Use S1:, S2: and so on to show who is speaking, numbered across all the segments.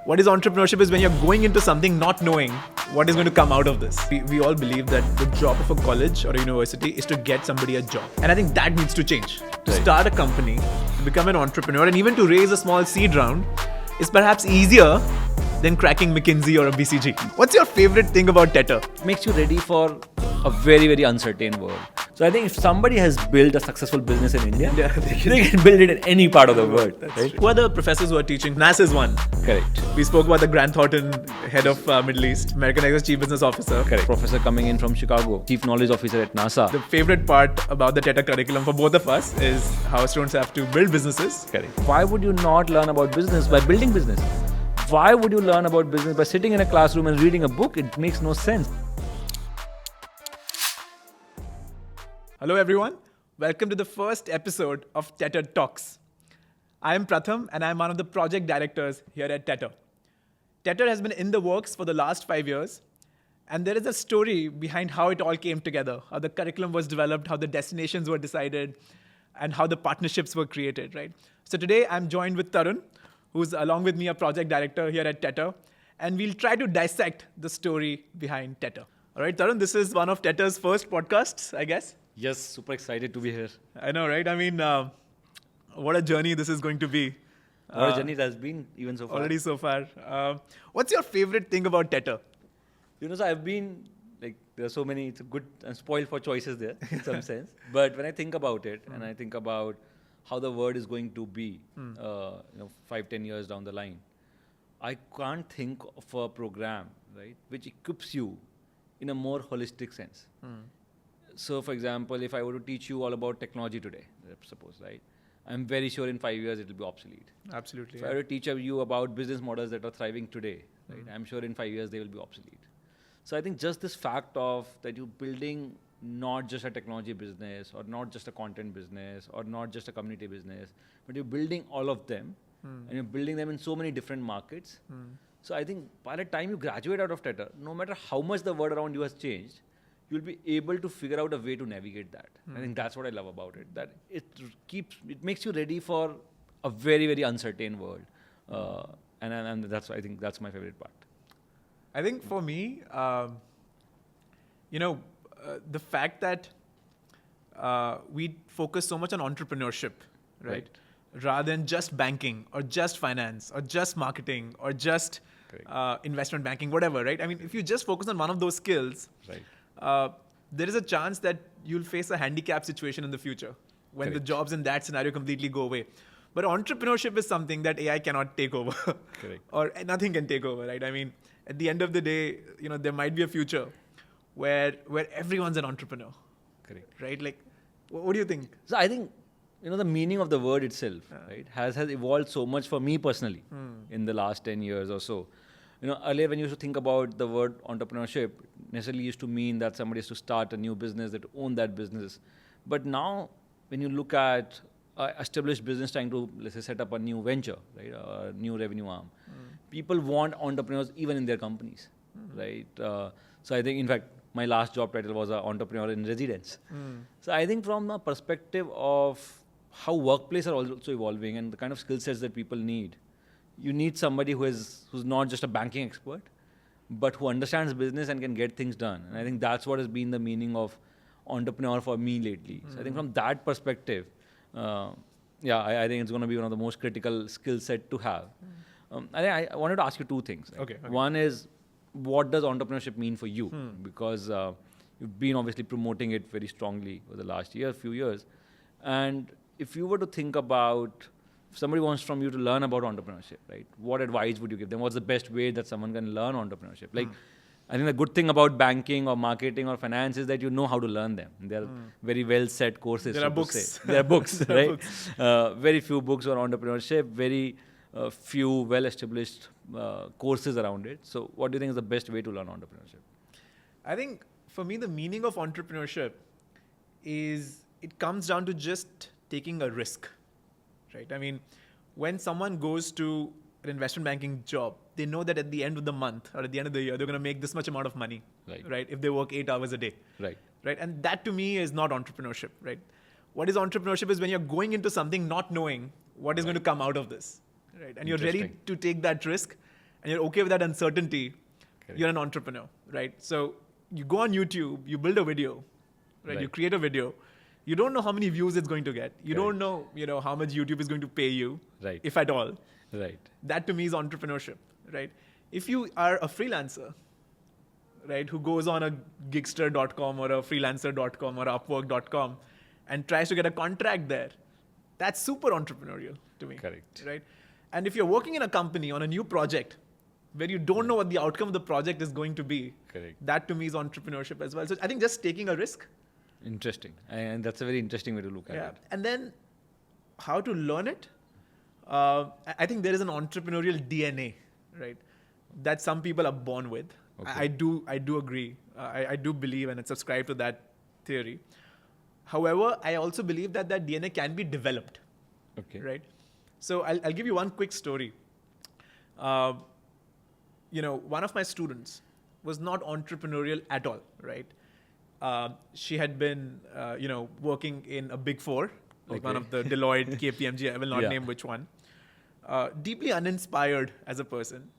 S1: What is entrepreneurship is when you're going into something not knowing what is going to come out of this. We all believe that the job of a college or a university is to get somebody a job. And I think that needs to change. To start a company, to become an entrepreneur, and even to raise a small seed round is perhaps easier than cracking McKinsey or a BCG. What's your favorite thing about TETR?
S2: It makes you ready for a very, very uncertain world. So I think if somebody has built a successful business in India, they can build it in any part of the world. Right?
S1: Who are the professors who are teaching? NAS is one.
S2: Correct.
S1: We spoke about the Grant Thornton, head of Middle East, American Express Chief Business Officer.
S2: Correct. Professor coming in from Chicago, Chief Knowledge Officer at NASA.
S1: The favorite part about the TETR curriculum for both of us is how students have to build businesses.
S2: Correct. Why would you not learn about business by building business? Why would you learn about business by sitting in a classroom and reading a book? It makes no sense.
S1: Hello everyone, welcome to the first episode of TETR Talks. I am Pratham and I am one of the project directors here at TETR. TETR has been in the works for the last 5 years, and there is a story behind how it all came together, how the curriculum was developed, how the destinations were decided, and how the partnerships were created, right? So today I'm joined with Tarun, who's along with me a project director here at TETR, and we'll try to dissect the story behind TETR. All right, Tarun, this is one of TETR's first podcasts, I guess.
S2: Yes, super excited to be here.
S1: I know, right? I mean, what a journey this is going to be.
S2: What a journey it has been even so far.
S1: Already so far. What's your favorite thing about TETR?
S2: So I've been, there are so many, it's a good, I'm spoiled for choices there in some sense. But when I think about it, and I think about how the world is going to be, 5-10 years down the line, I can't think of a program, right, which equips you in a more holistic sense. So, for example, if I were to teach you all about technology today, suppose, right, I'm very sure in 5 years it will be obsolete.
S1: Absolutely.
S2: If I were to teach you about business models that are thriving today, right, I'm sure in 5 years they will be obsolete. So I think just this fact of that you're building not just a technology business or not just a content business or not just a community business, but you're building all of them and you're building them in so many different markets. So I think by the time you graduate out of TETR, no matter how much the world around you has changed, you'll be able to figure out a way to navigate that. I think that's what I love about it, that it makes you ready for a very, very uncertain world. And that's, I think that's my favorite part.
S1: I think for me, the fact that we focus so much on entrepreneurship, right? Rather than just banking or just finance or just marketing or just investment banking, whatever, right? I mean, if you just focus on one of those skills, there is a chance that you'll face a handicap situation in the future when the jobs in that scenario completely go away. But entrepreneurship is something that AI cannot take over or nothing can take over, right? I mean, at the end of the day, there might be a future where everyone's an entrepreneur, right? Like, what do you think?
S2: So I think, the meaning of the word itself, right, has evolved so much for me personally in the last 10 years or so. Earlier when you used to think about the word entrepreneurship, necessarily used to mean that somebody has to start a new business, that own that business. But now, when you look at established business trying to, let's say, set up a new venture, right, a new revenue arm, people want entrepreneurs even in their companies, right? So I think, in fact, my last job title was an entrepreneur in residence. So I think from the perspective of how workplaces are also evolving and the kind of skill sets that people need, you need somebody who's not just a banking expert, but who understands business and can get things done. And I think that's what has been the meaning of entrepreneur for me lately. So I think from that perspective, I think it's going to be one of the most critical skill set to have. I wanted to ask you two things. Right?
S1: Okay.
S2: One is, what does entrepreneurship mean for you? Because you've been obviously promoting it very strongly over the last few years. And if you were to think about, if somebody wants from you to learn about entrepreneurship, right, what advice would you give them? What's the best way that someone can learn entrepreneurship? Like, I think the good thing about banking or marketing or finance is that you know how to learn them. There are very well set courses.
S1: There are books.
S2: There are books,
S1: There are
S2: right?
S1: books.
S2: Very few books on entrepreneurship, very few well-established courses around it. So what do you think is the best way to learn entrepreneurship?
S1: I think for me, the meaning of entrepreneurship is it comes down to just taking a risk, right? I mean, when someone goes to an investment banking job, they know that at the end of the month or at the end of the year, they're going to make this much amount of money, right? If they work 8 hours a day, right? And that to me is not entrepreneurship, right? What is entrepreneurship is when you're going into something not knowing what is going to come out of this, right? And you're ready to take that risk and you're okay with that uncertainty,
S2: Correct.
S1: you're an entrepreneur, right? So you go on YouTube, you build a video, right? You create a video. You don't know how many views it's going to get. You don't know, how much YouTube is going to pay you,
S2: Right.
S1: if at all.
S2: Right.
S1: That to me is entrepreneurship, right? If you are a freelancer, right, who goes on a gigster.com or a freelancer.com or upwork.com and tries to get a contract there, that's super entrepreneurial to me.
S2: Correct.
S1: Right? And if you're working in a company on a new project where you don't know what the outcome of the project is going to be,
S2: Correct.
S1: that to me is entrepreneurship as well. So I think just taking a risk.
S2: Interesting. And that's a very interesting way to look at it.
S1: And then how to learn it? I think there is an entrepreneurial DNA, right? That some people are born with.
S2: Okay.
S1: I do agree. I do believe and subscribe to that theory. However, I also believe that DNA can be developed.
S2: Okay.
S1: Right? So I'll give you one quick story. One of my students was not entrepreneurial at all, right? She had been, working in a big four, like one of the Deloitte, KPMG, I will not name which one. Deeply uninspired as a person.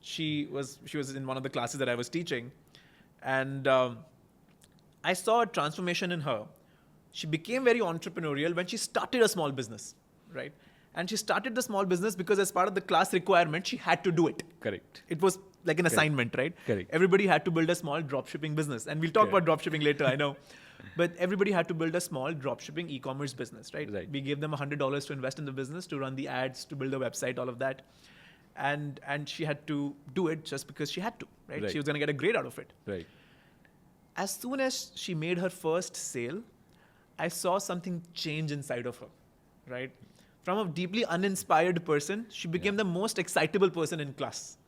S1: She was in one of the classes that I was teaching, and I saw a transformation in her. She became very entrepreneurial when she started a small business, right? And she started the small business because as part of the class requirement, she had to do it.
S2: Correct.
S1: It was like an assignment, right?
S2: Correct.
S1: Everybody had to build a small dropshipping business. And we'll talk about dropshipping later, I know. But everybody had to build a small dropshipping e-commerce business, right? We gave them $100 to invest in the business, to run the ads, to build a website, all of that. And she had to do it just because she had to, right? She was going to get a grade out of it.
S2: Right.
S1: As soon as she made her first sale, I saw something change inside of her, right? From a deeply uninspired person, she became the most excitable person in class,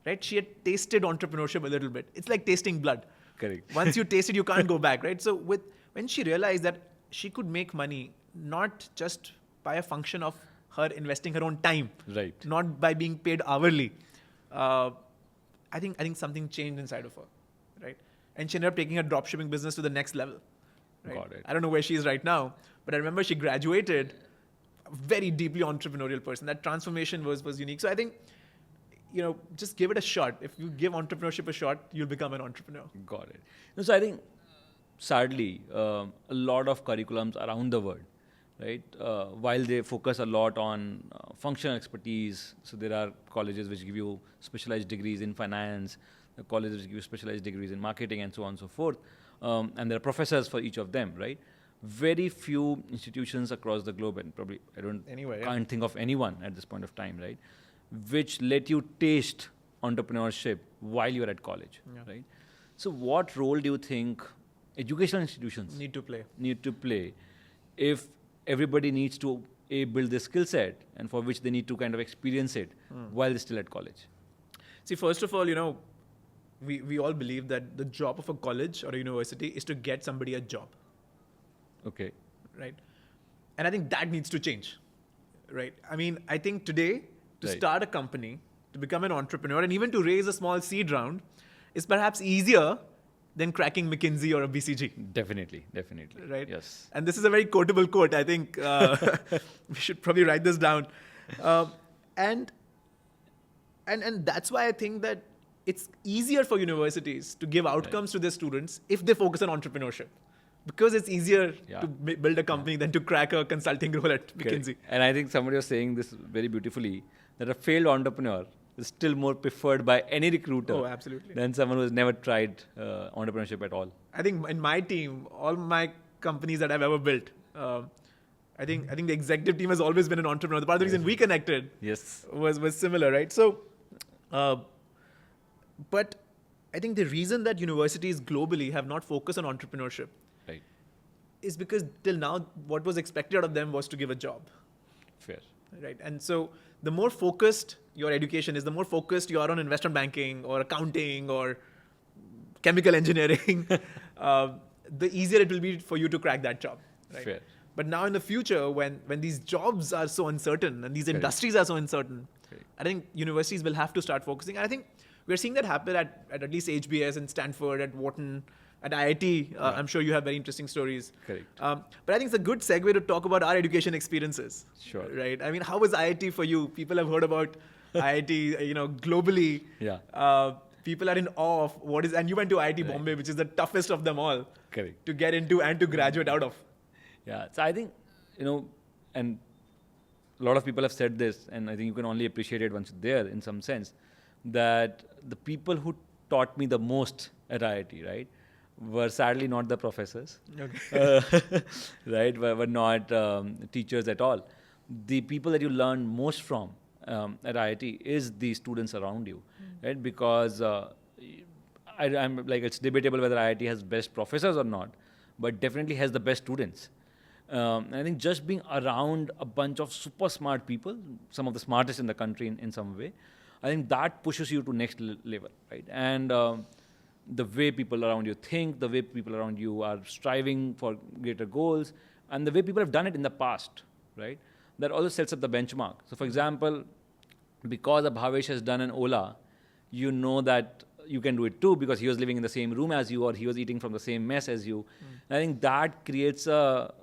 S1: right? She had tasted entrepreneurship a little bit. It's like tasting blood.
S2: Correct.
S1: Once you taste it, you can't go back, right? So when she realized that she could make money, not just by a function of her investing her own time,
S2: right?
S1: Not by being paid hourly, I think something changed inside of her, right? And she ended up taking her dropshipping business to the next level. Right?
S2: Got it.
S1: I don't know where she is right now, but I remember she graduated, a very deeply entrepreneurial person. That transformation was unique. So I think, just give it a shot. If you give entrepreneurship a shot, you'll become an entrepreneur.
S2: Got it. So I think, sadly, a lot of curriculums around the world, right, while they focus a lot on functional expertise, so there are colleges which give you specialized degrees in finance, colleges which give you specialized degrees in marketing, and so on and so forth, and there are professors for each of them, right? Very few institutions across the globe, and probably can't think of anyone at this point of time, right, which let you taste entrepreneurship while you're at college, right? So what role do you think educational institutions
S1: need to play
S2: if everybody needs to build this skill set, and for which they need to kind of experience it while they're still at college?
S1: See, first of all, we all believe that the job of a college or a university is to get somebody a job.
S2: Okay.
S1: Right. And I think that needs to change. Right. I mean, I think today to start a company, to become an entrepreneur, and even to raise a small seed round is perhaps easier than cracking McKinsey or a BCG.
S2: Definitely.
S1: Right?
S2: Yes.
S1: And this is a very quotable quote. I think we should probably write this down. And that's why I think that it's easier for universities to give outcomes to their students if they focus on entrepreneurship. Because it's easier to build a company than to crack a consulting role at McKinsey.
S2: And I think somebody was saying this very beautifully, that a failed entrepreneur is still more preferred by any recruiter than someone who has never tried entrepreneurship at all.
S1: I think in my team, all my companies that I've ever built, I think the executive team has always been an entrepreneur. The part of the reason we connected was similar, right? So, but I think the reason that universities globally have not focused on entrepreneurship is because till now, what was expected out of them was to give a job.
S2: Fair.
S1: Right. And so the more focused your education is, the more focused you are on investment banking or accounting or chemical engineering, the easier it will be for you to crack that job. Right?
S2: Fair.
S1: But now in the future, when these jobs are so uncertain and these industries are so uncertain, I think universities will have to start focusing. And I think we're seeing that happen at least HBS and Stanford, at Wharton, at IIT. I'm sure you have very interesting stories.
S2: Correct.
S1: But I think it's a good segue to talk about our education experiences.
S2: Sure.
S1: Right? I mean, how was IIT for you? People have heard about IIT, globally,
S2: Yeah.
S1: people are in awe of what is, and you went to IIT Bombay, which is the toughest of them all
S2: Correct.
S1: to get into and to graduate out of.
S2: Yeah. So I think, and a lot of people have said this, and I think you can only appreciate it once you're there in some sense, that the people who taught me the most at IIT, right, were sadly not the professors, right, were not teachers at all. The people that you learn most from at IIT is the students around you, right, because I'm like, it's debatable whether IIT has best professors or not, but definitely has the best students. I think just being around a bunch of super smart people, some of the smartest in the country in some way, I think that pushes you to next level, right? And the way people around you think, the way people around you are striving for greater goals, and the way people have done it in the past, right? That also sets up the benchmark. So, for example, because Bhavesh has done an Ola, you know that you can do it too because he was living in the same room as you or he was eating from the same mess as you. I think that creates a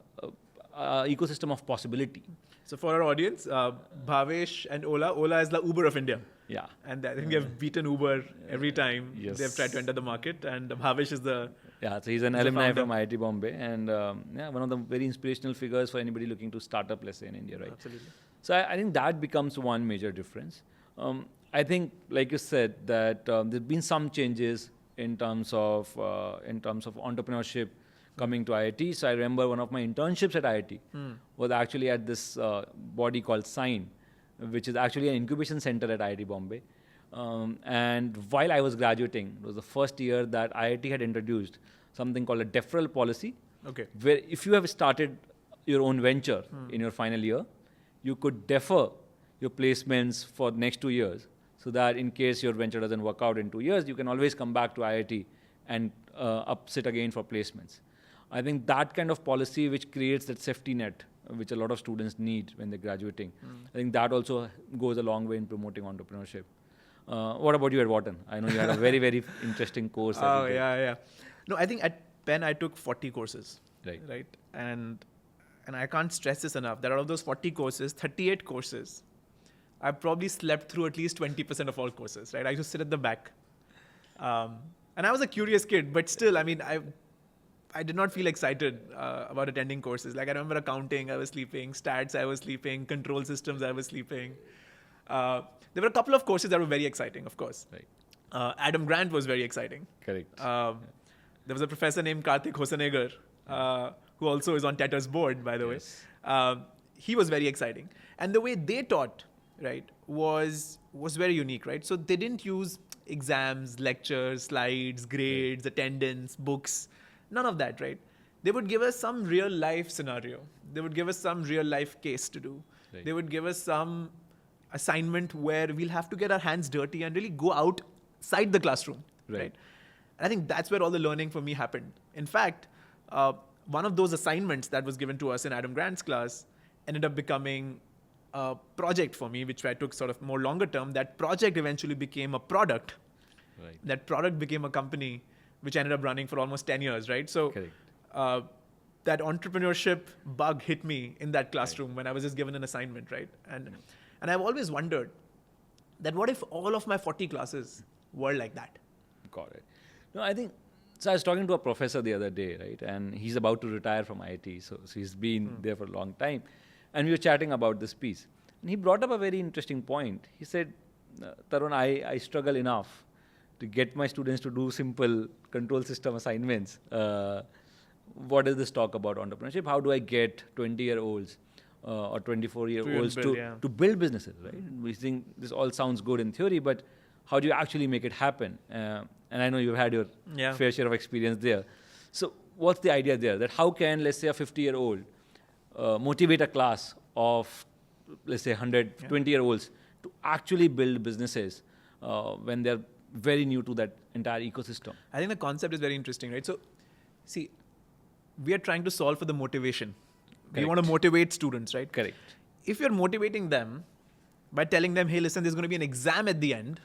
S2: ecosystem of possibility.
S1: So for our audience, Bhavesh and Ola is the Uber of India.
S2: Yeah.
S1: And I think they've beaten Uber every time they've tried to enter the market. And Bhavesh is the...
S2: Yeah, so he's an alumni from IIT Bombay and one of the very inspirational figures for anybody looking to start up, let's say, in India, right?
S1: Absolutely.
S2: So I think that becomes one major difference. I think, like you said, that there's been some changes in terms of entrepreneurship coming to IIT. So I remember one of my internships at IIT was actually at this body called SIGN, which is actually an incubation center at IIT Bombay. And while I was graduating, it was the first year that IIT had introduced something called a deferral policy, where if you have started your own venture in your final year, you could defer your placements for the next 2 years, so that in case your venture doesn't work out in 2 years, you can always come back to IIT and sit again for placements. I think that kind of policy, which creates that safety net, which a lot of students need when they're graduating, I think that also goes a long way in promoting entrepreneurship. What about you at Wharton? I know you had a very, very interesting course.
S1: Oh, yeah. No, I think at Penn I took 40 courses.
S2: Right.
S1: And I can't stress this enough, that out of those 40 courses, 38 courses, I probably slept through at least 20% of all courses, right? I used to sit at the back. And I was a curious kid, but still, I mean, I did not feel excited about attending courses. Like I remember accounting, I was sleeping, stats, I was sleeping, control systems, I was sleeping. There were a couple of courses that were very exciting, of course.
S2: Right.
S1: Adam Grant was very exciting.
S2: Correct.
S1: There was a professor named Karthik Hosanegar, who also is on TETR's board, by the way. He was very exciting. And the way they taught, right, was very unique, right? So they didn't use exams, lectures, slides, grades, attendance, books, none of that, right? They would give us some real life scenario. They would give us some real life case to do.
S2: Right.
S1: They would give us some assignment where we'll have to get our hands dirty and really go outside the classroom, right? And I think that's where all the learning for me happened. In fact, one of those assignments that was given to us in Adam Grant's class ended up becoming a project for me, which I took sort of more longer term. That project eventually became a product.
S2: Right.
S1: That product became a company, which ended up running for almost 10 years, right? So that entrepreneurship bug hit me in that classroom when I was just given an assignment, right? And I've always wondered that what if all of my 40 classes were like that?
S2: Got it. No, I think, so I was talking to a professor the other day, right? And he's about to retire from IIT. So he's been there for a long time. And we were chatting about this piece. And he brought up a very interesting point. He said, Tarun, I struggle enough to get my students to do simple control system assignments. What is this talk about entrepreneurship? How do I get 20-year-olds or 24-year-olds to build businesses, right? We think this all sounds good in theory, but how do you actually make it happen? And I know you've had your fair share of experience there. So what's the idea there? That how can, let's say, a 50-year-old motivate a class of, let's say, 120-year-olds to actually build businesses when they're very new to that entire ecosystem?
S1: I think the concept is very interesting, right? So, see, we are trying to solve for the motivation.
S2: Correct.
S1: We want to motivate students, right?
S2: Correct.
S1: If you're motivating them by telling them, hey, listen, there's going to be an exam at the end,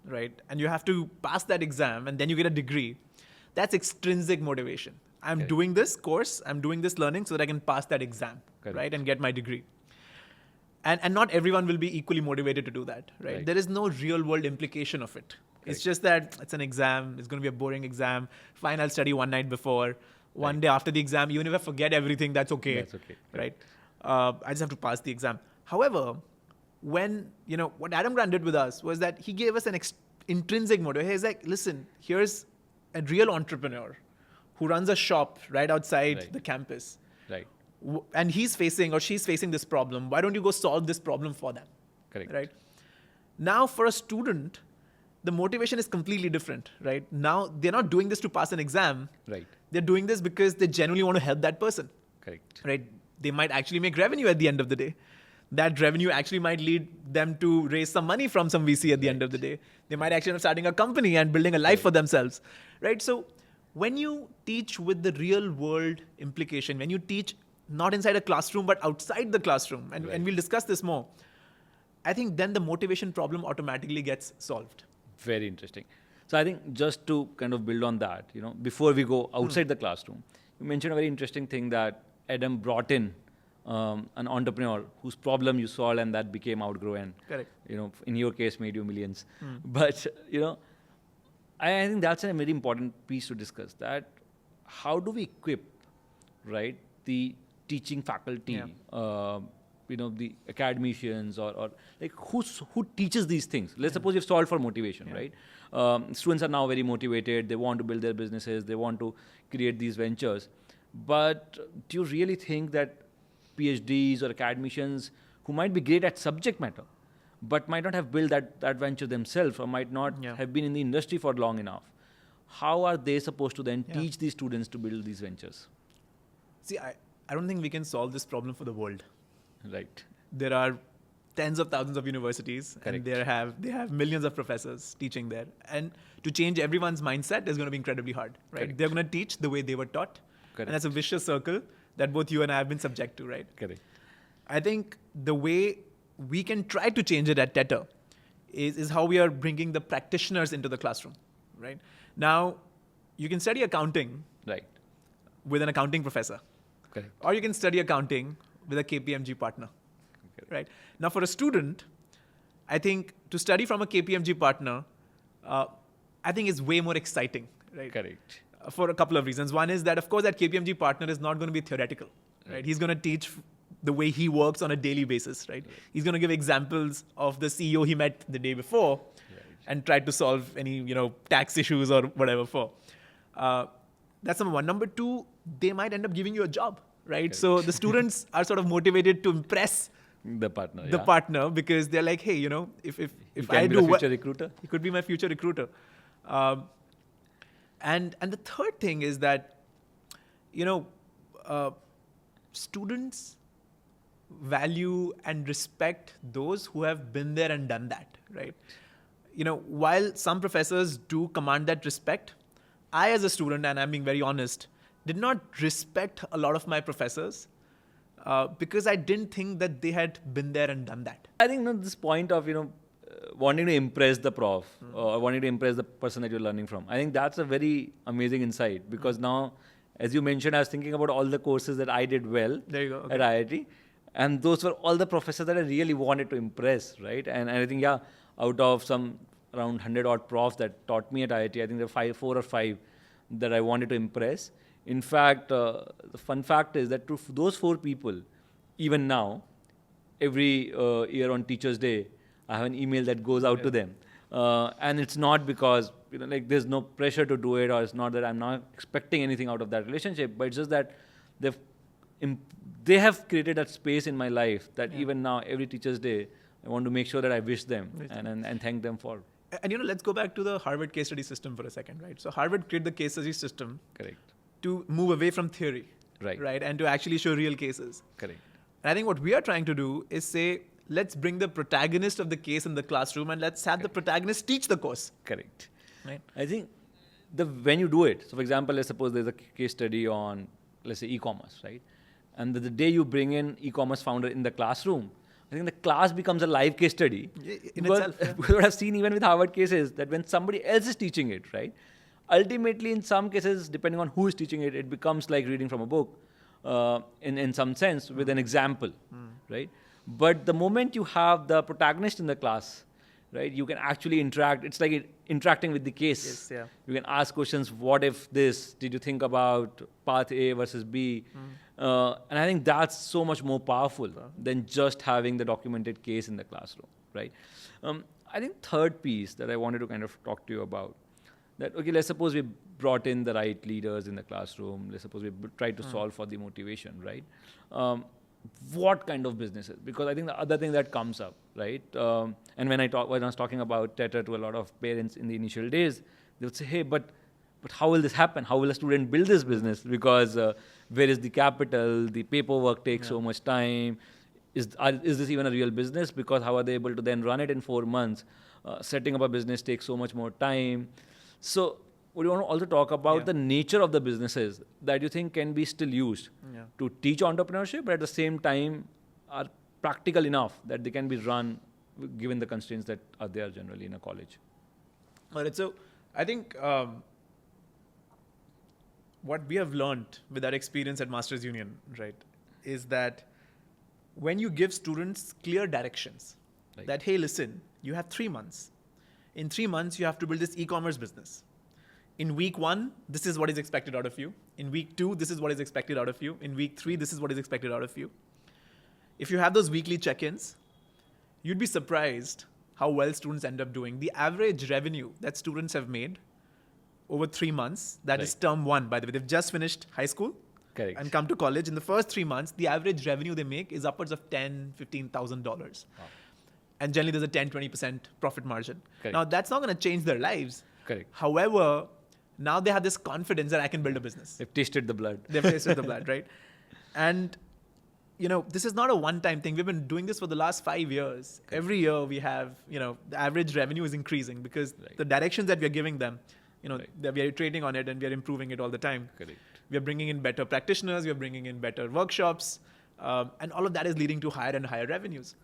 S1: right? And you have to pass that exam and then you get a degree. That's extrinsic motivation. I'm doing this course, I'm doing this learning so that I can pass that exam, right? And get my degree. and not everyone will be equally motivated to do that, right? There is no real world implication of it. It's just that it's an exam. It's going to be a boring exam. Fine, I'll study one night before. One day after the exam, even if I forget everything, that's okay.
S2: That's okay.
S1: Right? I just have to pass the exam. However, when, what Adam Grant did with us was that he gave us an intrinsic motive. He's like, listen, here's a real entrepreneur who runs a shop right outside the campus.
S2: Right.
S1: And he's facing or she's facing this problem. Why don't you go solve this problem for them?
S2: Correct.
S1: Right? Now, for a student, the motivation is completely different, right? Now, they're not doing this to pass an exam.
S2: Right.
S1: They're doing this because they genuinely want to help that person.
S2: Correct.
S1: Right? They might actually make revenue at the end of the day. That revenue actually might lead them to raise some money from some VC at the end of the day. They might actually end up starting a company and building a life for themselves, right? So when you teach with the real world implication, when you teach not inside a classroom, but outside the classroom, and we'll discuss this more, I think then the motivation problem automatically gets solved.
S2: Very interesting. So I think just to kind of build on that, before we go outside the classroom, you mentioned a very interesting thing that Adam brought in an entrepreneur whose problem you solved and that became Outgrow and,
S1: Correct.
S2: In your case made you millions. But, I think that's a very important piece to discuss, that how do we equip, right, the teaching faculty, the academicians or like who teaches these things? Let's suppose you've solved for motivation, right? Students are now very motivated. They want to build their businesses. They want to create these ventures. But do you really think that PhDs or academicians who might be great at subject matter, but might not have built that venture themselves or might not have been in the industry for long enough, how are they supposed to then teach these students to build these ventures?
S1: See, I don't think we can solve this problem for the world.
S2: Right.
S1: There are tens of thousands of universities.
S2: Correct.
S1: And they have millions of professors teaching there. And to change everyone's mindset is going to be incredibly hard, right?
S2: Correct.
S1: They're going to teach the way they were taught.
S2: Correct.
S1: And that's a vicious circle that both you and I have been subject to, right?
S2: Correct.
S1: I think the way we can try to change it at TETR is how we are bringing the practitioners into the classroom, right? Now, you can study accounting with an accounting professor.
S2: Correct.
S1: Or you can study accounting with a KPMG partner, right? Now, for a student, I think to study from a KPMG partner, I think is way more exciting, right?
S2: Correct.
S1: For a couple of reasons. One is that, of course, that KPMG partner is not going to be theoretical, right? He's going to teach the way he works on a daily basis, right? He's going to give examples of the CEO he met the day before and try to solve any, tax issues or whatever for. That's number one. Number two, they might end up giving you a job, right? Correct. So the students are sort of motivated to impress
S2: the partner
S1: because they're like, hey, if
S2: I do future recruiter,
S1: he could be my future recruiter. And the third thing is that, students value and respect those who have been there and done that, right? While some professors do command that respect, I as a student, and I'm being very honest, did not respect a lot of my professors because I didn't think that they had been there and done that.
S2: I think this point of, wanting to impress the prof or wanting to impress the person that you're learning from, I think that's a very amazing insight because now, as you mentioned, I was thinking about all the courses that I did well at IIT. And those were all the professors that I really wanted to impress, right? And I think, out of some around 100 odd profs that taught me at IIT, I think there were 4 or 5 that I wanted to impress. In fact, the fun fact is that to those 4 people, even now, every year on Teachers' Day, I have an email that goes out to them. And it's not because, there's no pressure to do it, or it's not that I'm not expecting anything out of that relationship, but it's just that they have created that space in my life that even now, every Teachers' Day, I want to make sure that I wish them and thank them for.
S1: And let's go back to the Harvard case study system for a second, right? So Harvard created the case study system to move away from theory, right? And to actually show real cases.
S2: Correct.
S1: And I think what we are trying to do is say, let's bring the protagonist of the case in the classroom and let's have the protagonist teach the course.
S2: Correct.
S1: Right.
S2: I think when you do it, so for example, let's suppose there's a case study on, let's say, e-commerce, right? And the day you bring in e-commerce founder in the classroom, I think the class becomes a live case study.
S1: In itself.
S2: What I've seen even with Harvard cases, that when somebody else is teaching it, right? Ultimately, in some cases, depending on who is teaching it, it becomes like reading from a book in some sense with an example, right? But the moment you have the protagonist in the class, right, you can actually interact. It's like interacting with the case.
S1: Yes, yeah.
S2: You can ask questions. What if this? Did you think about path A versus B? And I think that's so much more powerful than just having the documented case in the classroom, right? I think third piece that I wanted to kind of talk to you about, that, okay, let's suppose we brought in the right leaders in the classroom. Let's suppose we tried to solve for the motivation, right? What kind of businesses? Because I think the other thing that comes up, right? And when I was talking about TETR to a lot of parents in the initial days, they would say, hey, but how will this happen? How will a student build this business? Because where is the capital? The paperwork takes so much time. Is this even a real business? Because how are they able to then run it in 4 months? Setting up a business takes so much more time. So would you want to also talk about the nature of the businesses that you think can be still used to teach entrepreneurship, but at the same time are practical enough that they can be run given the constraints that are there generally in a college?
S1: All right, so I think what we have learned with our experience at Masters Union, right, is that when you give students clear directions, that, hey, listen, you have 3 months. In 3 months, you have to build this e-commerce business. In week 1, this is what is expected out of you. In week 2, this is what is expected out of you. In week 3, this is what is expected out of you. If you have those weekly check-ins, you'd be surprised how well students end up doing. The average revenue that students have made over 3 months, that is term 1, by the way. They've just finished high school and come to college. In the first 3 months, the average revenue they make is upwards of $10,000, $15,000. Wow. And generally, there's a 10-20% profit margin. Now, that's not going to change their lives. However, now they have this confidence that I can build a business.
S2: They've tasted the blood.
S1: They've tasted the blood, right? And, you know, this is not a one-time thing. We've been doing this for the last 5 years. Every year we have, you know, the average revenue is increasing because the directions that we are giving them, you know, that we are iterating on it and we are improving it all the time. We are bringing in better practitioners. We are bringing in better workshops. And all of that is leading to higher and higher revenues.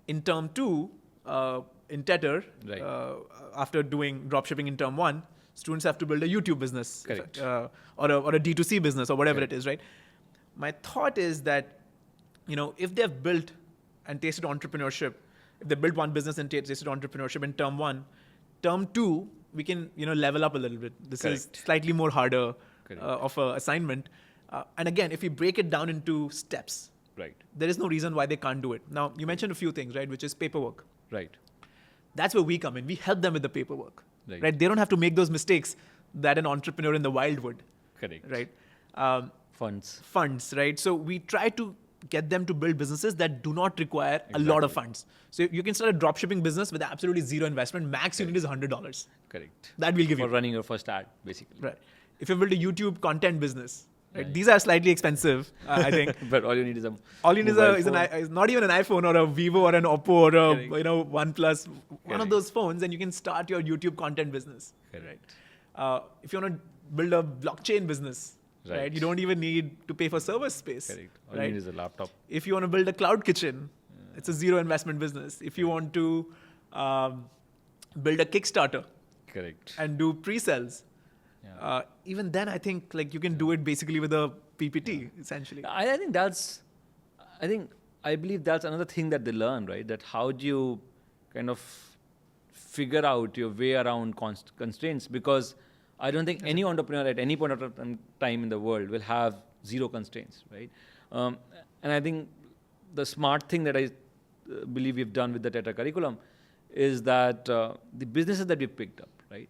S1: In term 2, in TETR, after doing dropshipping in term 1, students have to build a YouTube business or a D2C business or whatever it is, right? My thought is that, you know, if they've built and tasted entrepreneurship, if they built one business and tasted entrepreneurship in term 1, term 2, we can, you know, level up a little bit. This is slightly more harder of an assignment. And again, if we break it down into steps, there is no reason why they can't do it. Now, you mentioned a few things, right, which is paperwork. That's where we come in. We help them with the paperwork. Right? They don't have to make those mistakes that an entrepreneur in the wild would. Right? Funds, right? So we try to get them to build businesses that do not require a lot of funds. So you can start a dropshipping business with absolutely zero investment. Max you need is $100. That will give you.
S2: For running your first ad, basically.
S1: Right. If you build a YouTube content business, right? These are slightly expensive, I think.
S2: But all you need is
S1: is not even an iPhone or a Vivo or an Oppo or a OnePlus, one of those phones, and you can start your YouTube content business. Right. If you want to build a blockchain business, right? You don't even need to pay for server space.
S2: All you need is a laptop.
S1: If you want to build a cloud kitchen, it's a zero investment business. If you want to build a Kickstarter, and do pre-sales. Even then, I think like you can do it basically with a PPT, essentially.
S2: I believe that's another thing that they learn, right? That how do you kind of figure out your way around constraints? Because I don't think any entrepreneur at any point of time in the world will have zero constraints, right? And I think the smart thing that I believe we've done with the TETR curriculum is that the businesses that we've picked up, right?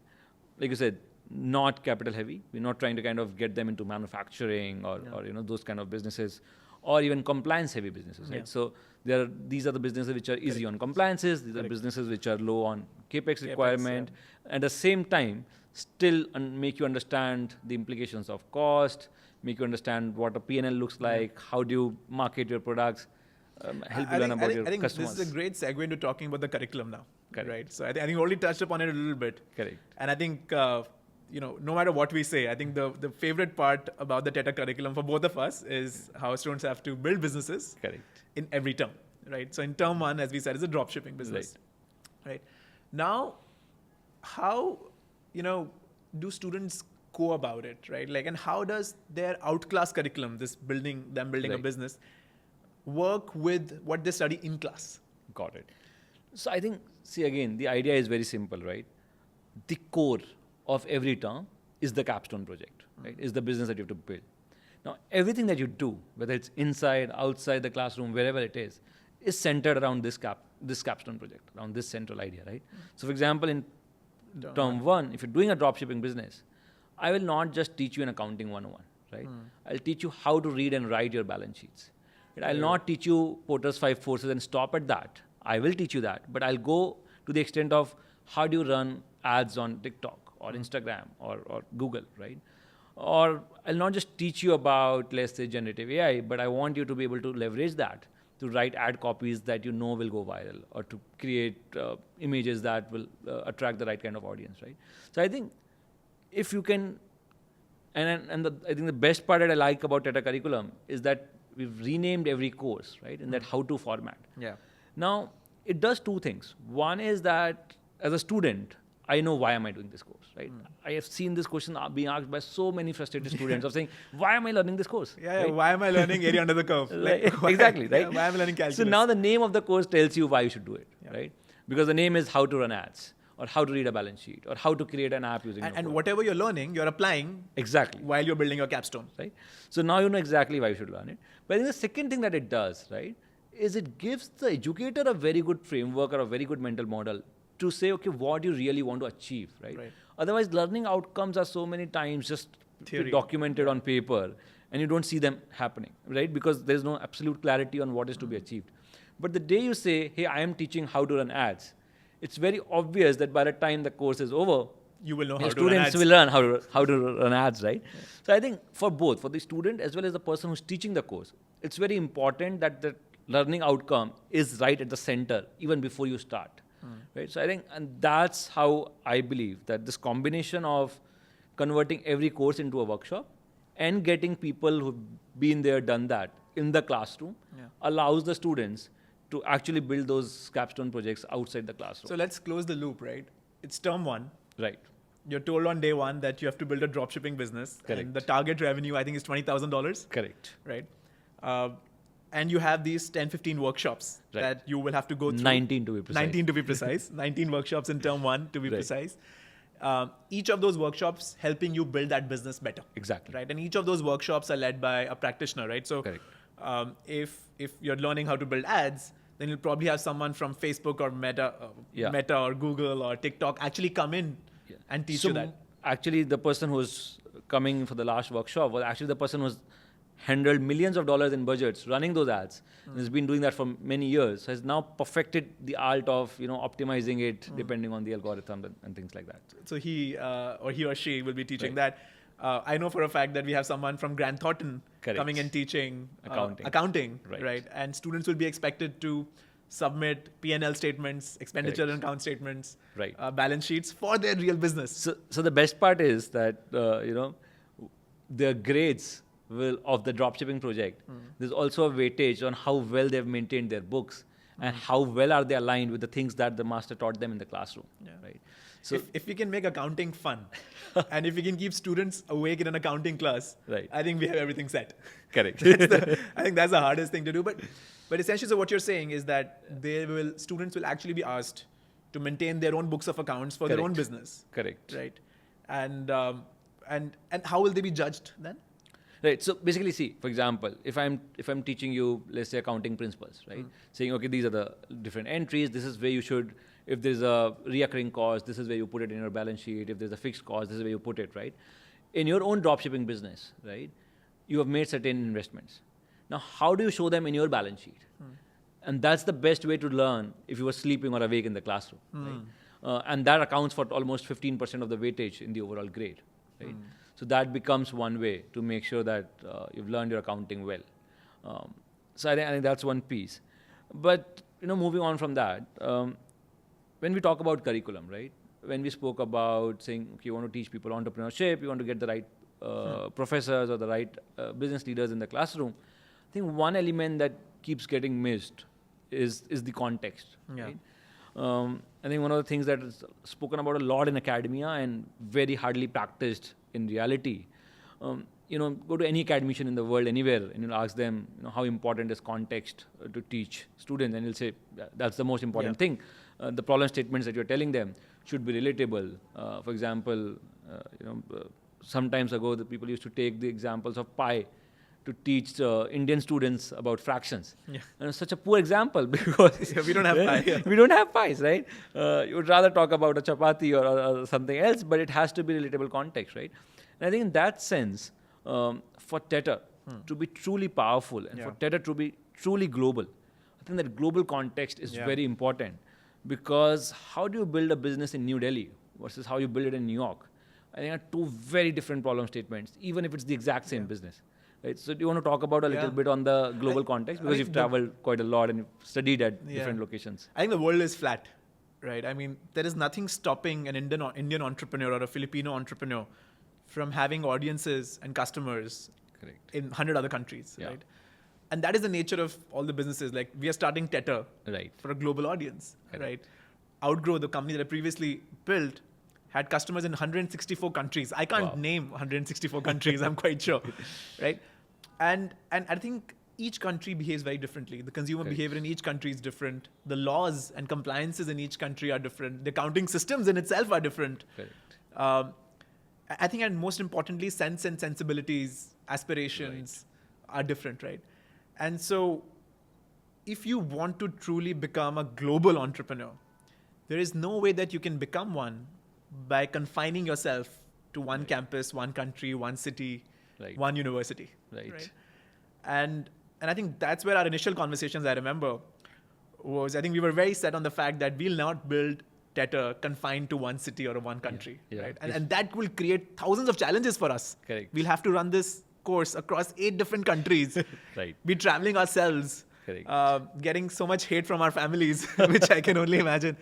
S2: Like you said, not capital heavy. We're not trying to kind of get them into manufacturing or those kind of businesses, or even compliance heavy businesses, right? So these are the businesses which are easy on compliances. These are businesses which are low on capex requirement. At the same time, still make you understand the implications of cost, make you understand what a P&L looks like, how do you market your products, help you learn about your customers.
S1: I think this is a great segue into talking about the curriculum now, right? So I think you already touched upon it a little bit. And I think, no matter what we say, I think the favorite part about the TETR curriculum for both of us is how students have to build businesses in every term, right? So in term 1, as we said, is a dropshipping business, right? Now, how, do students go about it, right? Like, and how does their outclass curriculum, building a business, work with what they study in class?
S2: Got it. So I think, see again, the idea is very simple, right? The core of every term is the capstone project, right? Is the business that you have to build. Now, everything that you do, whether it's inside, outside the classroom, wherever it is centered around this capstone project, around this central idea, right? So, for example, in term one, if you're doing a dropshipping business, I will not just teach you an accounting 101, right? I'll teach you how to read and write your balance sheets. Right? I'll not teach you Porter's 5 forces and stop at that. I will teach you that, but I'll go to the extent of how do you run ads on TikTok or Instagram or Google, right? Or I'll not just teach you about, let's say, generative AI, but I want you to be able to leverage that to write ad copies that you know will go viral, or to create images that will attract the right kind of audience, right? So I think if you can, I think the best part that I like about TETR curriculum is that we've renamed every course, right, in that how-to format.
S1: Yeah.
S2: Now, it does two things. One is that as a student, I know why am I doing this course, right? I have seen this question being asked by so many frustrated students of saying, why am I learning this course?
S1: Yeah,
S2: right?
S1: why am I learning area under the curve?
S2: Exactly, right?
S1: Yeah, why am I learning calculus?
S2: So now the name of the course tells you why you should do it, right? Because the name is how to run ads, or how to read a balance sheet, or how to create an app using
S1: and whatever you're learning, you're applying
S2: exactly
S1: while you're building your capstone.
S2: Right? So now you know exactly why you should learn it. But I think the second thing that it does, right, is it gives the educator a very good framework or a very good mental model to say, okay, what you really want to achieve, right? Otherwise, learning outcomes are so many times just documented on paper, and you don't see them happening, right? Because there's no absolute clarity on what is to be achieved. But the day you say, hey, I am teaching how to run ads, it's very obvious that by the time the course is over,
S1: you will know how to run
S2: students
S1: ads.
S2: will learn how to run ads, right? Yeah. So I think for both, for the student as well as the person who's teaching the course, it's very important that the learning outcome is right at the center, even before you start. Right? So I think, and that's how I believe that this combination of converting every course into a workshop and getting people who've been there, done that in the classroom allows the students to actually build those capstone projects outside the classroom.
S1: So let's close the loop, right? It's term one.
S2: Right.
S1: You're told on day one that you have to build a dropshipping business.
S2: Correct.
S1: And the target revenue, I think, is $20,000.
S2: Correct.
S1: Right. And you have these 10, 15 workshops that you will have to go through.
S2: 19 to be precise.
S1: 19 to be precise. 19 workshops in term one to be precise. Each of those workshops helping you build that business better.
S2: Exactly.
S1: Right. And each of those workshops are led by a practitioner, right? So if you're learning how to build ads, then you'll probably have someone from Facebook or Meta or Google or TikTok actually come in and teach you that.
S2: Actually, the person who's coming for the last workshop was actually the person who's handled millions of dollars in budgets running those ads, and has been doing that for many years, has now perfected the art of optimizing it depending on the algorithm and things like that.
S1: So he or she will be teaching that. I know for a fact that we have someone from Grant Thornton coming and teaching accounting, right? And students will be expected to submit P&L statements, expenditure and account statements, balance sheets for their real business.
S2: So the best part is that their grades of the dropshipping project, there's also a weightage on how well they've maintained their books and how well are they aligned with the things that the master taught them in the classroom, right?
S1: So if we can make accounting fun and if we can keep students awake in an accounting class, I think we have everything set.
S2: Correct.
S1: I think that's the hardest thing to do. But essentially, so what you're saying is that students will actually be asked to maintain their own books of accounts for their own business.
S2: Correct.
S1: Right. And how will they be judged then?
S2: Right. So basically, see, for example, if I'm teaching you, let's say, accounting principles, right? Saying, okay, these are the different entries. This is where you should, if there's a reoccurring cost, this is where you put it in your balance sheet. If there's a fixed cost, this is where you put it, right? In your own dropshipping business, right? You have made certain investments. Now, how do you show them in your balance sheet? And that's the best way to learn if you were sleeping or awake in the classroom, right? And that accounts for almost 15% of the weightage in the overall grade, right? So that becomes one way to make sure that you've learned your accounting well. So I think that's one piece. But moving on from that, when we talk about curriculum, right? When we spoke about saying, okay, you want to teach people entrepreneurship, you want to get the right professors or the right business leaders in the classroom. I think one element that keeps getting missed is the context. Right? I think one of the things that is spoken about a lot in academia and very hardly practiced in reality go to any academician in the world, anywhere, and you'll ask them, how important is context to teach students, and you'll say that's the most important thing. The problem statements that you're telling them should be relatable. For example, some times ago, the people used to take the examples of pi to teach Indian students about fractions.
S1: Yeah.
S2: And it's such a poor example because
S1: we don't have pi.
S2: We don't have pies, right? You would rather talk about a chapati or something else, but it has to be relatable context, right? And I think in that sense, for TETR to be truly powerful and for TETR to be truly global, I think that global context is very important, because how do you build a business in New Delhi versus how you build it in New York? I think are two very different problem statements, even if it's the exact same business. Right? So do you want to talk about a little bit on the global context? Because you've traveled quite a lot and you've studied at different locations.
S1: I think the world is flat, right? I mean, there is nothing stopping an Indian entrepreneur or a Filipino entrepreneur from having audiences and customers in 100 other countries, right? And that is the nature of all the businesses. Like, we are starting TETR for a global audience, right? Outgrow, the company that I previously built, had customers in 164 countries. I can't name 164 countries, I'm quite sure, right? And I think each country behaves very differently. The consumer behavior in each country is different. The laws and compliances in each country are different. The accounting systems in itself are different. I think, and most importantly, sense and sensibilities, aspirations are different, right? And so if you want to truly become a global entrepreneur, there is no way that you can become one by confining yourself to one campus, one country, one city, one university. Right? And I think that's where our initial conversations, I remember, was I think we were very set on the fact that we'll not build TETR confined to one city or one country. Right? And that will create thousands of challenges for us. We'll have to run this course across 8 different countries. Be traveling ourselves. Getting so much hate from our families, which I can only imagine.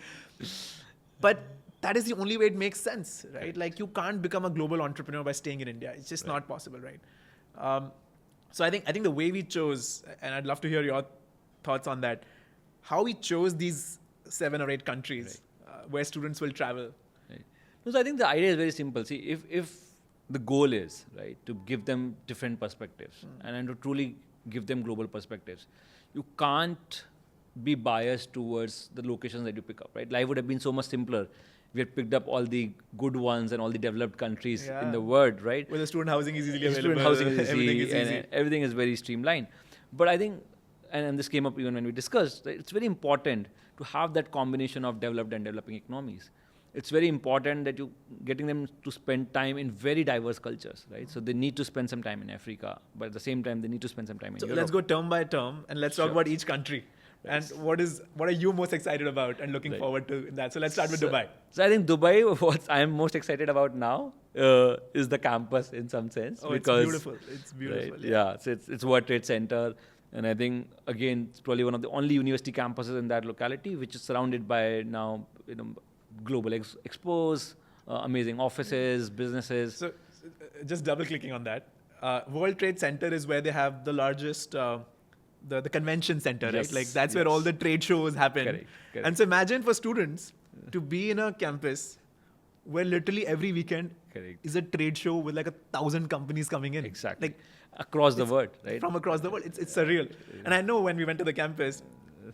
S1: But that is the only way it makes sense, right? Like, you can't become a global entrepreneur by staying in India. It's just not possible, right? So I think the way we chose, and I'd love to hear your thoughts on that, how we chose these 7 or 8 countries where students will travel.
S2: So I think the idea is very simple. See, if the goal is, to give them different perspectives and to truly give them global perspectives, you can't be biased towards the locations that you pick up, right? Life would have been so much simpler. We had picked up all the good ones and all the developed countries in the world, right?
S1: Where the student housing is easily available.
S2: Student housing is
S1: everything
S2: easy, and everything is very streamlined. But I think, and this came up even when we discussed, it's very important to have that combination of developed and developing economies. It's very important that you're getting them to spend time in very diverse cultures, right? So they need to spend some time in Africa, but at the same time, they need to spend some time in Europe.
S1: So let's go term by term, and let's talk about each country. And what are you most excited about and looking forward to in that? So let's start with Dubai.
S2: So I think Dubai, what I'm most excited about now is the campus in some sense.
S1: Oh, because it's beautiful. It's beautiful.
S2: So it's World Trade Center. And I think, again, it's probably one of the only university campuses in that locality, which is surrounded by now, global expos, amazing offices, businesses.
S1: So just double clicking on that. World Trade Center is where they have the largest the convention center, right? Like, that's where all the trade shows happen.
S2: Correct.
S1: And so imagine for students to be in a campus where literally every weekend is a trade show with like 1,000 companies coming in.
S2: Exactly.
S1: Like,
S2: across the world, right?
S1: From across the world. It's surreal. And I know when we went to the campus,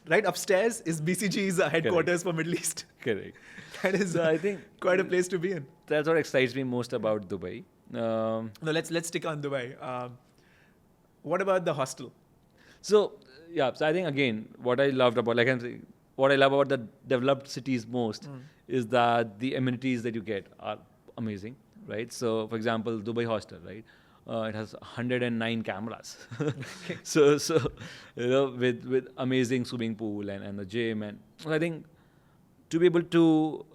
S1: right upstairs is BCG's headquarters for Middle East.
S2: Correct.
S1: That is, I think, quite a place to be in.
S2: That's what excites me most about Dubai.
S1: No, let's stick on Dubai. What about the hostel?
S2: So I think, again, what I loved about, what I love about the developed cities most is that the amenities that you get are amazing, right? So, for example, Dubai hostel, right? It has 109 cameras. so with amazing swimming pool and the gym, and I think to be able to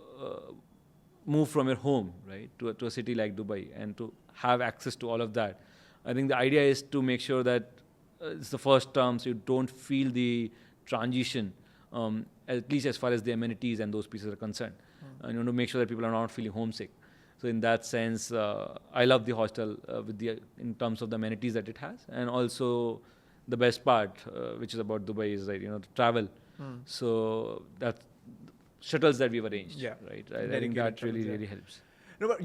S2: move from your home, right, to a city like Dubai and to have access to all of that, I think the idea is to make sure that it's the first term, so you don't feel the transition, at least as far as the amenities and those pieces are concerned. And you want to make sure that people are not feeling homesick. So in that sense, I love the hostel in terms of the amenities that it has, and also the best part, which is about Dubai, is the travel. So that's shuttles that we've arranged, right? I think that really helps.
S1: No, but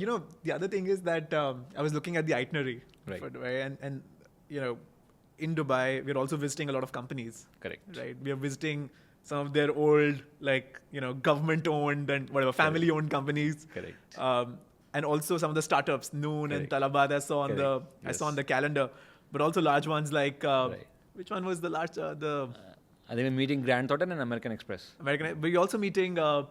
S1: the other thing is that I was looking at the itinerary
S2: Right.
S1: for Dubai, and in Dubai we're also visiting a lot of companies.
S2: Correct.
S1: Right. We are visiting some of their old, government-owned and whatever family-owned companies.
S2: Correct.
S1: And also some of the startups, Noon and
S2: Correct.
S1: Talabat. I saw on
S2: Correct.
S1: I saw on
S2: Yes.
S1: the calendar, but also large ones like
S2: Right.
S1: which one was the large the
S2: I think we're meeting Grand Thornton and American Express.
S1: American. We're also meeting the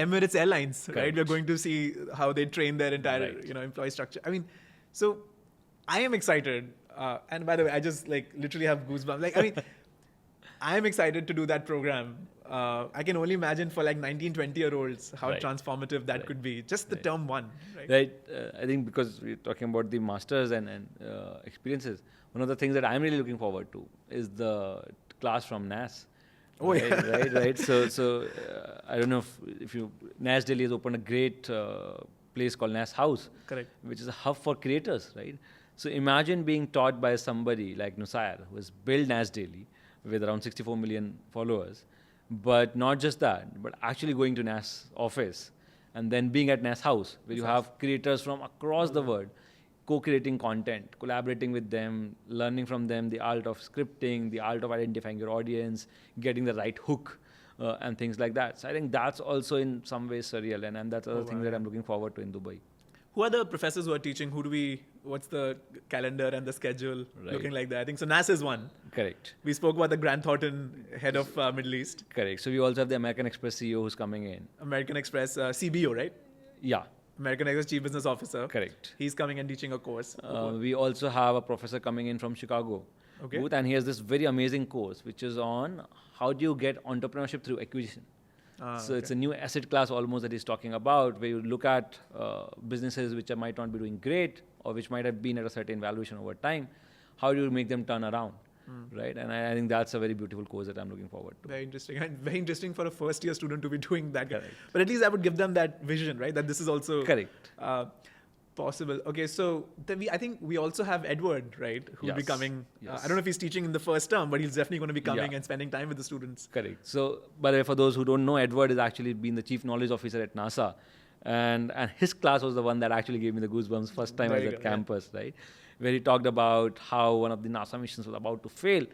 S1: Emirates Airlines, right?
S2: Correct.
S1: We're going to see how they train their entire,
S2: Right.
S1: employee structure. I mean, so I am excited. And by the way, I just literally have goosebumps. I am excited to do that program. I can only imagine for 19, 20-year-olds how
S2: Right.
S1: transformative that
S2: Right.
S1: could be. Just the
S2: Right.
S1: term one, right?
S2: Right. I think because we're talking about the masters and experiences, one of the things that I'm really looking forward to is the class from NAS.
S1: Oh,
S2: right,
S1: yeah.
S2: right. So I don't know if you NAS Delhi has opened a great place called NAS House,
S1: Correct.
S2: which is a hub for creators, right? So imagine being taught by somebody like Nusair, who has built NAS Daily with around 64 million followers, but not just that, but actually going to NAS office and then being at NAS House, where you have creators from across the world co-creating content, collaborating with them, learning from them the art of scripting, the art of identifying your audience, getting the right hook, and things like that. So I think that's also in some ways surreal, and that's other thing that I'm looking forward to in Dubai.
S1: Who are the professors who are teaching? What's the calendar and the schedule looking like that? I think so. NAS is one.
S2: Correct.
S1: We spoke about the Grant Thornton, head of Middle East.
S2: Correct. So we also have the American Express CEO who's coming in.
S1: American Express CBO, right?
S2: Yeah.
S1: American Express Chief Business Officer.
S2: Correct.
S1: He's coming and teaching a course.
S2: We also have a professor coming in from Chicago.
S1: Okay.
S2: Booth, and he has this very amazing course, which is on how do you get entrepreneurship through acquisition. So it's a new asset class almost that he's talking about, where you look at businesses which might not be doing great or which might have been at a certain valuation over time. How do you make them turn around, right? And I think that's a very beautiful course that I'm looking forward to.
S1: Very interesting. And very interesting for a first-year student to be doing that.
S2: Correct.
S1: But at least I would give them that vision, right? That this is also
S2: Correct.
S1: Possible. Okay, so I think we also have Edward, right? Who will be
S2: Yes.
S1: coming.
S2: Yes.
S1: I don't know if he's teaching in the first term, but he's definitely going to be coming
S2: Yeah.
S1: and spending time with the students.
S2: Correct. So, by the way, for those who don't know, Edward has actually been the chief knowledge officer at NASA. And his class was the one that actually gave me the goosebumps first time I was
S1: Very
S2: at
S1: good, yeah.
S2: campus, right? Where he talked about how one of the NASA missions was about to fail.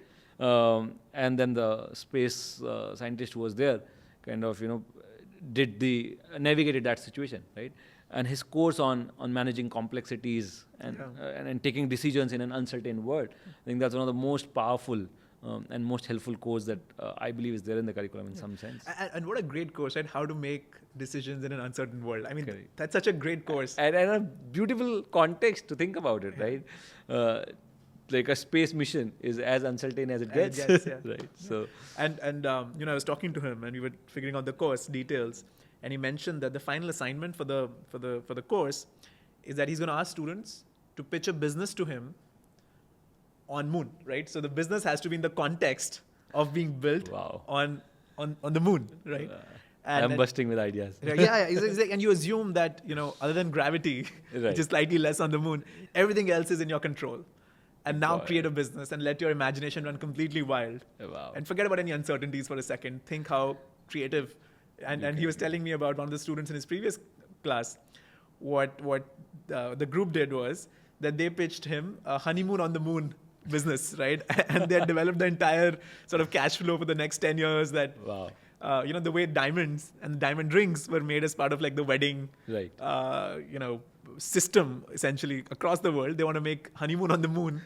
S2: And then the space scientist who was there kind of, navigated that situation, right? And his course on managing complexities and taking decisions in an uncertain world, I think that's one of the most powerful and most helpful course that I believe is there in the curriculum in some sense.
S1: And what a great course, right? How to make decisions in an uncertain world. I mean,
S2: Correct.
S1: that's such a great course.
S2: And a beautiful context to think about it, right? Like a space mission is as uncertain as it gets.
S1: Yeah.
S2: Right. So
S1: And I was talking to him and we were figuring out the course details, and he mentioned that the final assignment for the course is that he's going to ask students to pitch a business to him on moon, right? So the business has to be in the context of being built
S2: Wow.
S1: on the moon, right?
S2: I'm busting with ideas.
S1: Yeah. Exactly. And you assume that, other than gravity,
S2: Right.
S1: which is slightly less on the moon, everything else is in your control. And now
S2: Wow.
S1: create a business and let your imagination run completely wild.
S2: Wow.
S1: And forget about any uncertainties for a second. Think how creative. And he was telling me about one of the students in his previous class. What the group did was that they pitched him a honeymoon on the moon business, right? And they had developed the entire sort of cash flow for the next 10 years that,
S2: Wow.
S1: the way diamonds and diamond rings were made as part of the wedding,
S2: Right.
S1: system essentially across the world. They want to make honeymoon on the moon.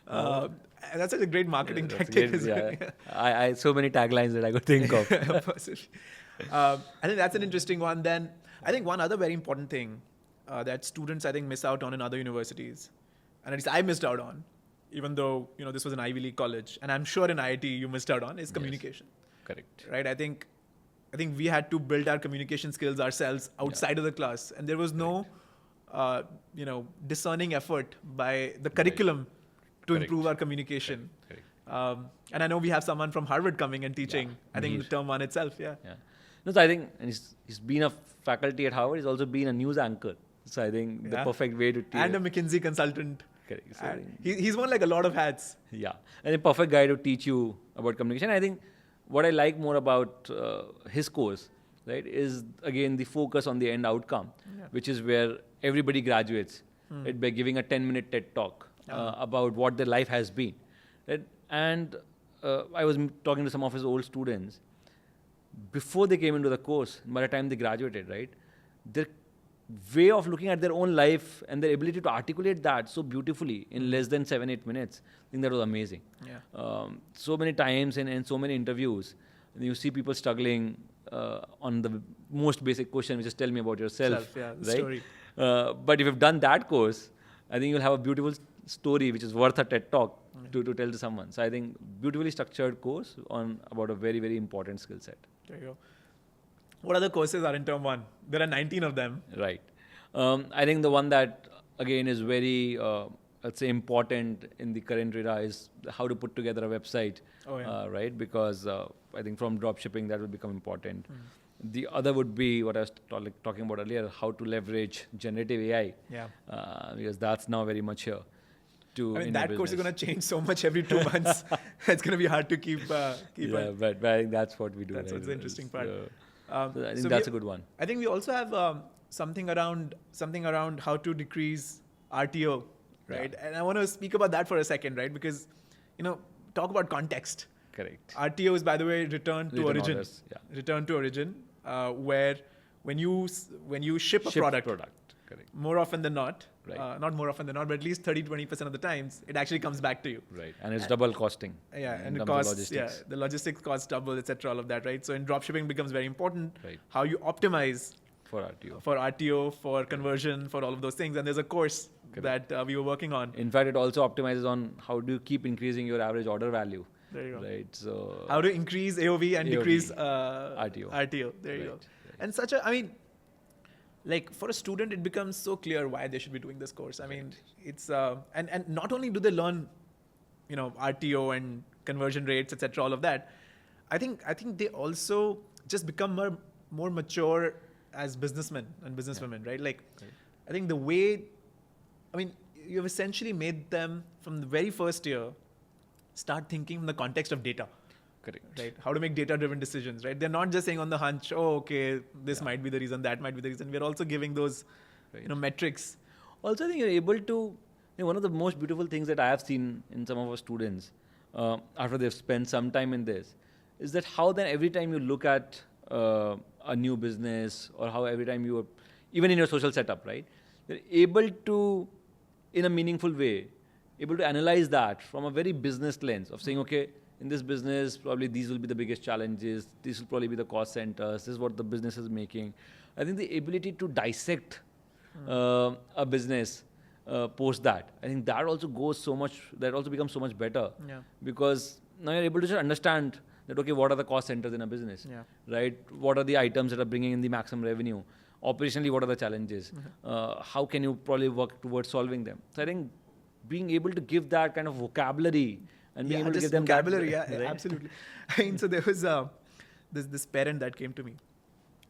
S1: And that's such a great marketing
S2: That's
S1: tactic.
S2: great, yeah. I so many taglines that I could think of.
S1: Possibly. I think that's an interesting one. Then I think one other very important thing that students I think miss out on in other universities, and at least I missed out on, even though this was an Ivy League college, and I'm sure in IIT you missed out on, is communication.
S2: Correct.
S1: Right? I think we had to build our communication skills ourselves outside of the class, and there was no discerning effort by the curriculum to
S2: Correct.
S1: improve our communication.
S2: Correct.
S1: And I know we have someone from Harvard coming and teaching.
S2: Yeah,
S1: I think
S2: Mir.
S1: the term one itself, yeah.
S2: Yeah. No, so I think and he's been a faculty at Harvard. He's also been a news anchor. So I think the
S1: Yeah.
S2: perfect way to teach.
S1: And a McKinsey consultant.
S2: Correct. So I
S1: And
S2: think-
S1: he's worn a lot of hats.
S2: Yeah, and a perfect guy to teach you about communication. I think what I like more about his course, right, is again the focus on the end outcome.
S1: Yeah.
S2: which is where everybody graduates by giving a 10-minute TED talk about what their life has been. Right? And I was talking to some of his old students. Before they came into the course, by the time they graduated, right, their way of looking at their own life and their ability to articulate that so beautifully in less than 7-8 minutes, I think that was amazing.
S1: Yeah.
S2: So many times in so many interviews, you see people struggling on the most basic question, which is tell me about yourself.
S1: The
S2: right?
S1: story.
S2: But if you've done that course, I think you'll have a beautiful story which is worth a TED talk to tell to someone. So I think beautifully structured course on about a very, very important skill set.
S1: There you go. What other courses are in term 1? There are 19 of them.
S2: Right. I think the one that, again, is very, let's say, important in the current era is how to put together a website, right? Because I think from dropshipping, that will become important. The other would be what I was talking about earlier, how to leverage generative AI.
S1: Yeah.
S2: Because that's now very much here.
S1: I mean, that course is going to change so much every 2 months. It's going to be hard to keep on.
S2: But I think that's what we do.
S1: That's
S2: right?
S1: what's the interesting part.
S2: So I think that's a good one.
S1: I think we also have something around how to decrease RTO, right? And I want to speak about that for a second, right? Because, talk about context.
S2: Correct.
S1: RTO is, by the way, return to origin.
S2: Orders, yeah.
S1: Return to origin, where when you ship a product,
S2: correct.
S1: more often than not,
S2: Right.
S1: not more often than not, but at least 30-20% of the times, it actually comes back to you.
S2: Right, and it's double costing.
S1: Yeah, and
S2: in
S1: it
S2: terms of
S1: costs,
S2: logistics.
S1: the logistics costs double, etc. All of that, right? So in dropshipping becomes very important.
S2: Right.
S1: How you optimize
S2: For RTO.
S1: for RTO, for conversion, for all of those things. And there's a course that we were working on.
S2: In fact, it also optimizes on how do you keep increasing your average order value.
S1: There you go.
S2: Right, so
S1: How to increase AOV and
S2: AOV,
S1: decrease
S2: RTO.
S1: There you go.
S2: Right.
S1: And for a student, it becomes so clear why they should be doing this course. I mean, it's and not only do they learn, RTO and conversion rates, etc. All of that. I think they also just become more mature as businessmen and businesswomen, right? Like, I think you've essentially made them from the very first year start thinking in the context of data.
S2: Correct.
S1: Right? How to make data-driven decisions, right? They're not just saying on the hunch, oh, okay, this might be the reason, that might be the reason. We're also giving those, metrics.
S2: Also, I think you're able to, one of the most beautiful things that I have seen in some of our students after they've spent some time in this is that how then every time you look at a new business or how every time you, even in your social setup, right, you're able to, in a meaningful way, able to analyze that from a very business lens of saying, okay, in this business, probably these will be the biggest challenges. These will probably be the cost centers. This is what the business is making. I think the ability to dissect a business post that, I think that also becomes so much better.
S1: Yeah.
S2: Because now you're able to just understand that, okay, what are the cost centers in a business,
S1: Yeah.
S2: right? What are the items that are bringing in the maximum revenue? Operationally, what are the challenges? How can you probably work towards solving them? So I think being able to give that kind of vocabulary and being able to give them
S1: vocabulary,
S2: that, right?
S1: absolutely. I mean, so there was this parent that came to me,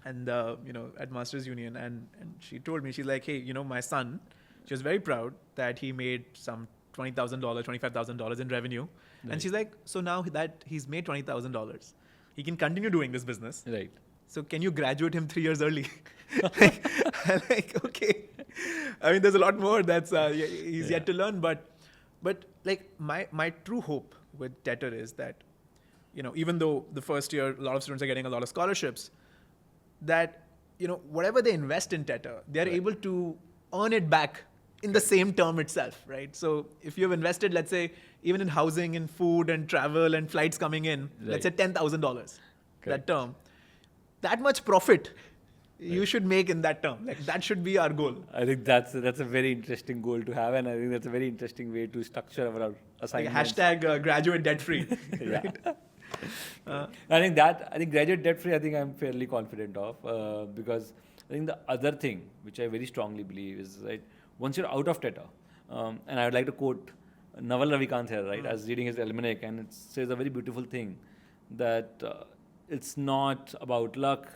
S1: and at Masters Union, and she told me, she's like, hey, my son, she was very proud that he made some $20,000, $25,000 in revenue, and she's like, so now that he's made $20,000, he can continue doing this business.
S2: Right.
S1: So can you graduate him 3 years early? like, okay. I mean, there's a lot more that's he's yet to learn, but like my true hope with TETR is that, even though the first year a lot of students are getting a lot of scholarships, that whatever they invest in TETR, they're able to earn it back in the same term itself, right? So if you've invested, let's say, even in housing and food and travel and flights coming in, let's say $10,000 that term, that much profit you should make in that term. Like, that should be our goal.
S2: I think that's a very interesting goal to have, and I think that's a very interesting way to structure our assignments.
S1: Like graduate debt free.
S2: Right? I think graduate debt free, I think I'm fairly confident of, because I think the other thing which I very strongly believe is, right, once you're out of TETR, and I would like to quote Naval Ravikant here, right, as reading his almanac, and it says a very beautiful thing that it's not about luck,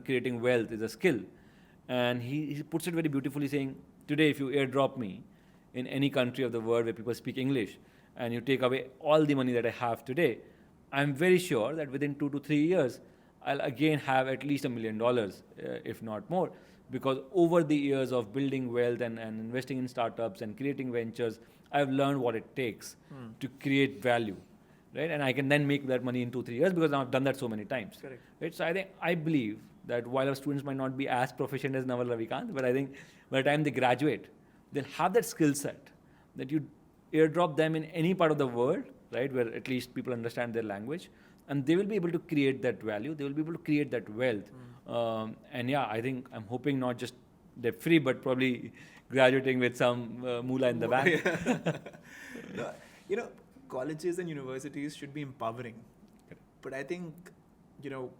S2: creating wealth is a skill. And he puts it very beautifully, saying, today if you airdrop me in any country of the world where people speak English, and you take away all the money that I have today, I'm very sure that within 2 to 3 years, I'll again have at least $1 million, if not more, because over the years of building wealth and investing in startups and creating ventures, I've learned what it takes to create value, right? And I can then make that money in 2-3 years because I've done that so many times.
S1: Correct.
S2: Right? So I believe that while our students might not be as proficient as Naval Ravikant, but I think by the time they graduate, they'll have that skill set that you airdrop them in any part of the world, right, where at least people understand their language, and they will be able to create that value. They will be able to create that wealth. And yeah, I think I'm hoping not just debt free, but probably graduating with some moolah in the bank.
S1: No, you know, colleges and universities should be empowering.
S2: Correct.
S1: But I think, you know,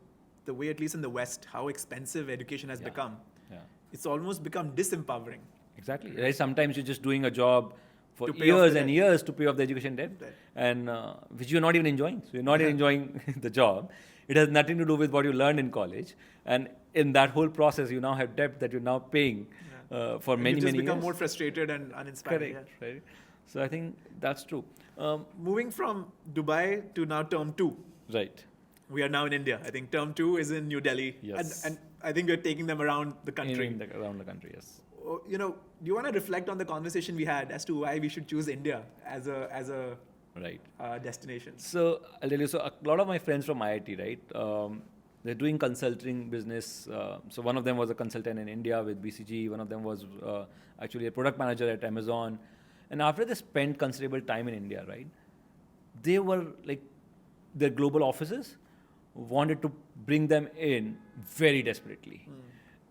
S1: the way, at least in the West, how expensive education has become, it's almost become disempowering.
S2: Exactly. Right? Sometimes you're just doing a job for
S1: To pay off
S2: years
S1: the
S2: and
S1: debt.
S2: years to pay off the education debt,
S1: Right.
S2: and which you're not even enjoying. So you're not even enjoying the job. It has nothing to do with what you learned in college. And in that whole process, you now have debt that you're now paying for
S1: And
S2: many,
S1: you just
S2: many
S1: become
S2: years.
S1: more frustrated and uninspired.
S2: Correct. Right. So I think that's true.
S1: Moving from Dubai to now term 2.
S2: Right.
S1: We are now in India. I think term 2 is in New Delhi.
S2: Yes.
S1: And I think we're taking them around the country.
S2: Around the country, yes.
S1: You know, do you want to reflect on the conversation we had as to why we should choose India as a
S2: Right.
S1: destination?
S2: So I'll tell you, so a lot of my friends from IIT, right, they're doing consulting business. So one of them was a consultant in India with BCG. One of them was actually a product manager at Amazon. And after they spent considerable time in India, right, they were like, their global offices wanted to bring them in very desperately.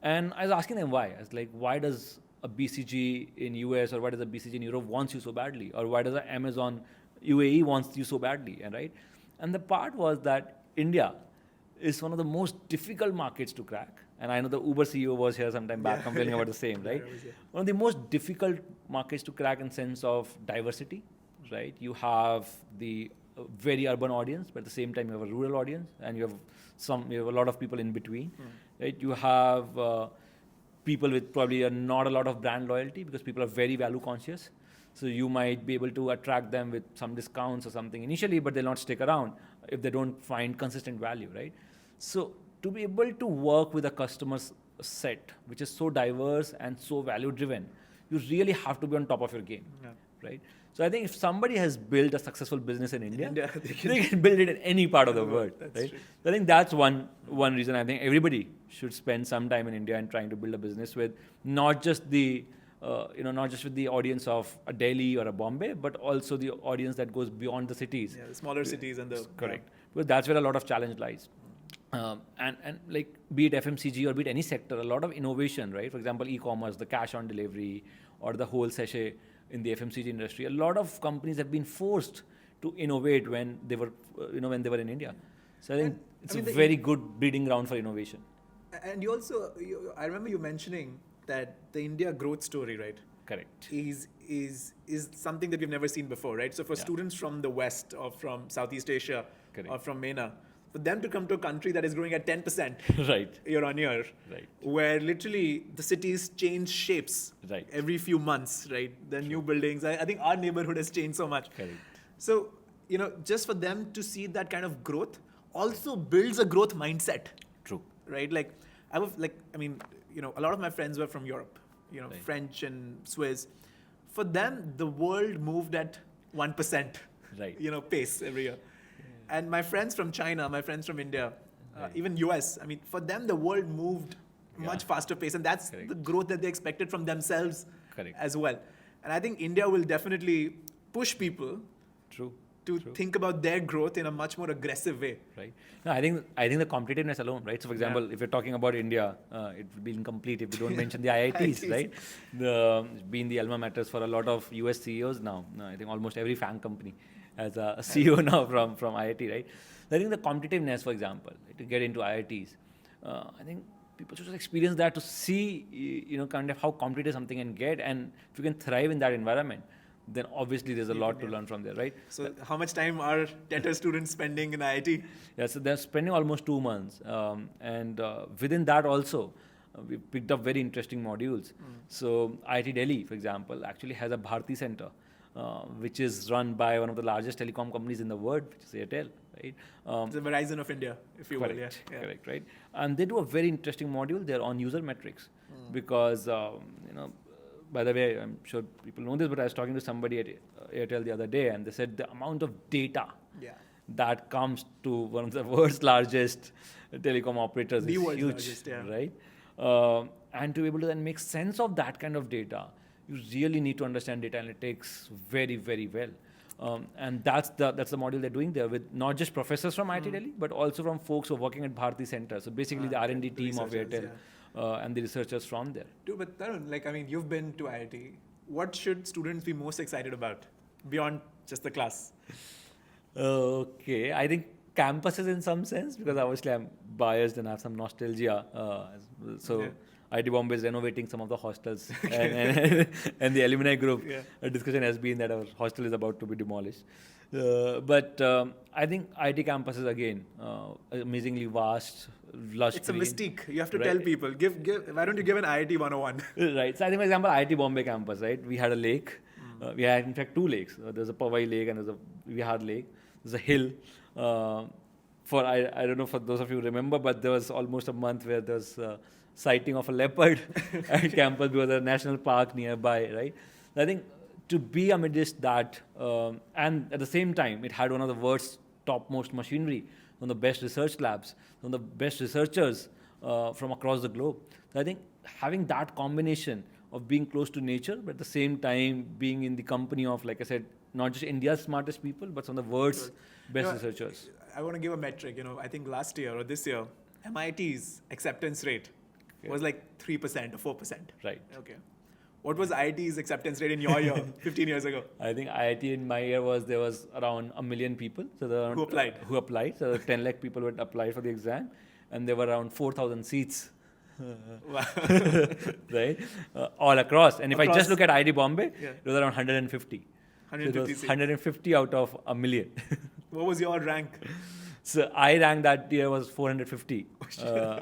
S2: And I was asking them why. I was like, why does a BCG in US or why does a BCG in Europe wants you so badly? Or why does an Amazon UAE wants you so badly? And right? And the part was that India is one of the most difficult markets to crack. And I know the Uber CEO was here sometime back complaining about the same, right? One of the most difficult markets to crack in sense of diversity, right? You have the very urban audience, but at the same time you have a rural audience, and you have a lot of people in between, right? You have people with probably not a lot of brand loyalty because people are very value conscious. So you might be able to attract them with some discounts or something initially, but they'll not stick around if they don't find consistent value, right? So to be able to work with a customer set which is so diverse and so value driven, you really have to be on top of your game, right? So I think if somebody has built a successful business in India, they can build it in any part of the world, right? So I think that's one reason I think everybody should spend some time in India and trying to build a business with not just the not just with the audience of a Delhi or a Bombay, but also the audience that goes beyond the cities.
S1: Yeah, the smaller cities and the
S2: correct. Because that's where a lot of challenge lies. And like be it FMCG or be it any sector, a lot of innovation, right? For example, e-commerce, the cash on delivery, or the whole sachet in the FMCG industry. A lot of companies have been forced to innovate when they were, when they were in India. So I think it's a very good breeding ground for innovation.
S1: And you also, I remember you mentioning that the India growth story, right?
S2: Correct.
S1: Is something that we've never seen before, right? So for students from the West or from Southeast Asia or from MENA, for them to come to a country that is growing at 10%
S2: right.
S1: year on year,
S2: right.
S1: where literally the cities change shapes
S2: right.
S1: every few months, right? The new buildings. I think our neighborhood has changed so much.
S2: Correct.
S1: So, just for them to see that kind of growth also builds a growth mindset.
S2: True.
S1: Right? Like, a lot of my friends were from Europe, French and Swiss. For them, the world moved at 1%,
S2: right.
S1: Pace every year. And my friends from China, my friends from India, even US, for them, the world moved much faster pace. And that's the growth that they expected from themselves as well. And I think India will definitely push people to think about their growth in a much more aggressive way.
S2: Right. No, I think the competitiveness alone, right? So for example, if you're talking about India, it would be incomplete if we don't mention the IITs, right? Being the alma maters for a lot of US CEOs now. I think almost every FANG company has a CEO now from IIT, right? I think the competitiveness, for example, to get into IITs, I think people should experience that to see, kind of how competitive something can get, and if you can thrive in that environment, then obviously there's a lot to learn from there, right?
S1: So how much time are TETR students spending in IIT?
S2: Yeah, so they're spending almost 2 months. And within that also, we picked up very interesting modules. So IIT Delhi, for example, actually has a Bharti Center, which is run by one of the largest telecom companies in the world, which is Airtel, right?
S1: It's the Verizon of India, if you will. Yeah.
S2: Correct, right? And they do a very interesting module. They're on user metrics because, by the way, I'm sure people know this, but I was talking to somebody at Airtel the other day, and they said the amount of data that comes to one of the world's largest telecom operators is huge,
S1: largest,
S2: right? And to be able to then make sense of that kind of data, you really need to understand data analytics very, very well. And that's the module they're doing there with not just professors from IIT Delhi, but also from folks who are working at Bharti Center. So basically the R&D team of Airtel and the researchers from there.
S1: Dude, but Tarun, you've been to IIT. What should students be most excited about beyond just the class?
S2: Okay, I think campuses in some sense, because obviously I'm biased and I have some nostalgia. IIT Bombay is renovating some of the hostels and the alumni group. A discussion has been that our hostel is about to be demolished. But I think IIT campus is again amazingly vast, lush.
S1: It's a mystique. You have to tell people. Why don't you give an IIT 101?
S2: Right. So I think, for example, IIT Bombay campus, right? We had a lake. We had, in fact, 2 lakes. There's a Powai lake and there's a Vihar lake. There's a hill. I don't know for those of you who remember, but there was almost a month where there was sighting of a leopard at campus because there's a national park nearby, right? I think to be amidst that, and at the same time, it had one of the world's topmost machinery, one of the best research labs, one of the best researchers from across the globe. So I think having that combination of being close to nature, but at the same time being in the company of, like I said, not just India's smartest people, but some of the world's best researchers.
S1: I want to give a metric. I think last year or this year, MIT's acceptance rate was like 3% or 4%.
S2: Right.
S1: Okay. What was IIT's acceptance rate in your year, 15 years ago?
S2: I think IIT in my year there was around 1 million people. So
S1: who applied?
S2: So 10 lakh people would apply for the exam, and there were around 4,000 seats. Right? All across. And if I just look at IIT Bombay, it was around 150.
S1: 150
S2: seats. 150 out of 1 million.
S1: What was your rank?
S2: So I ranked that year was 450.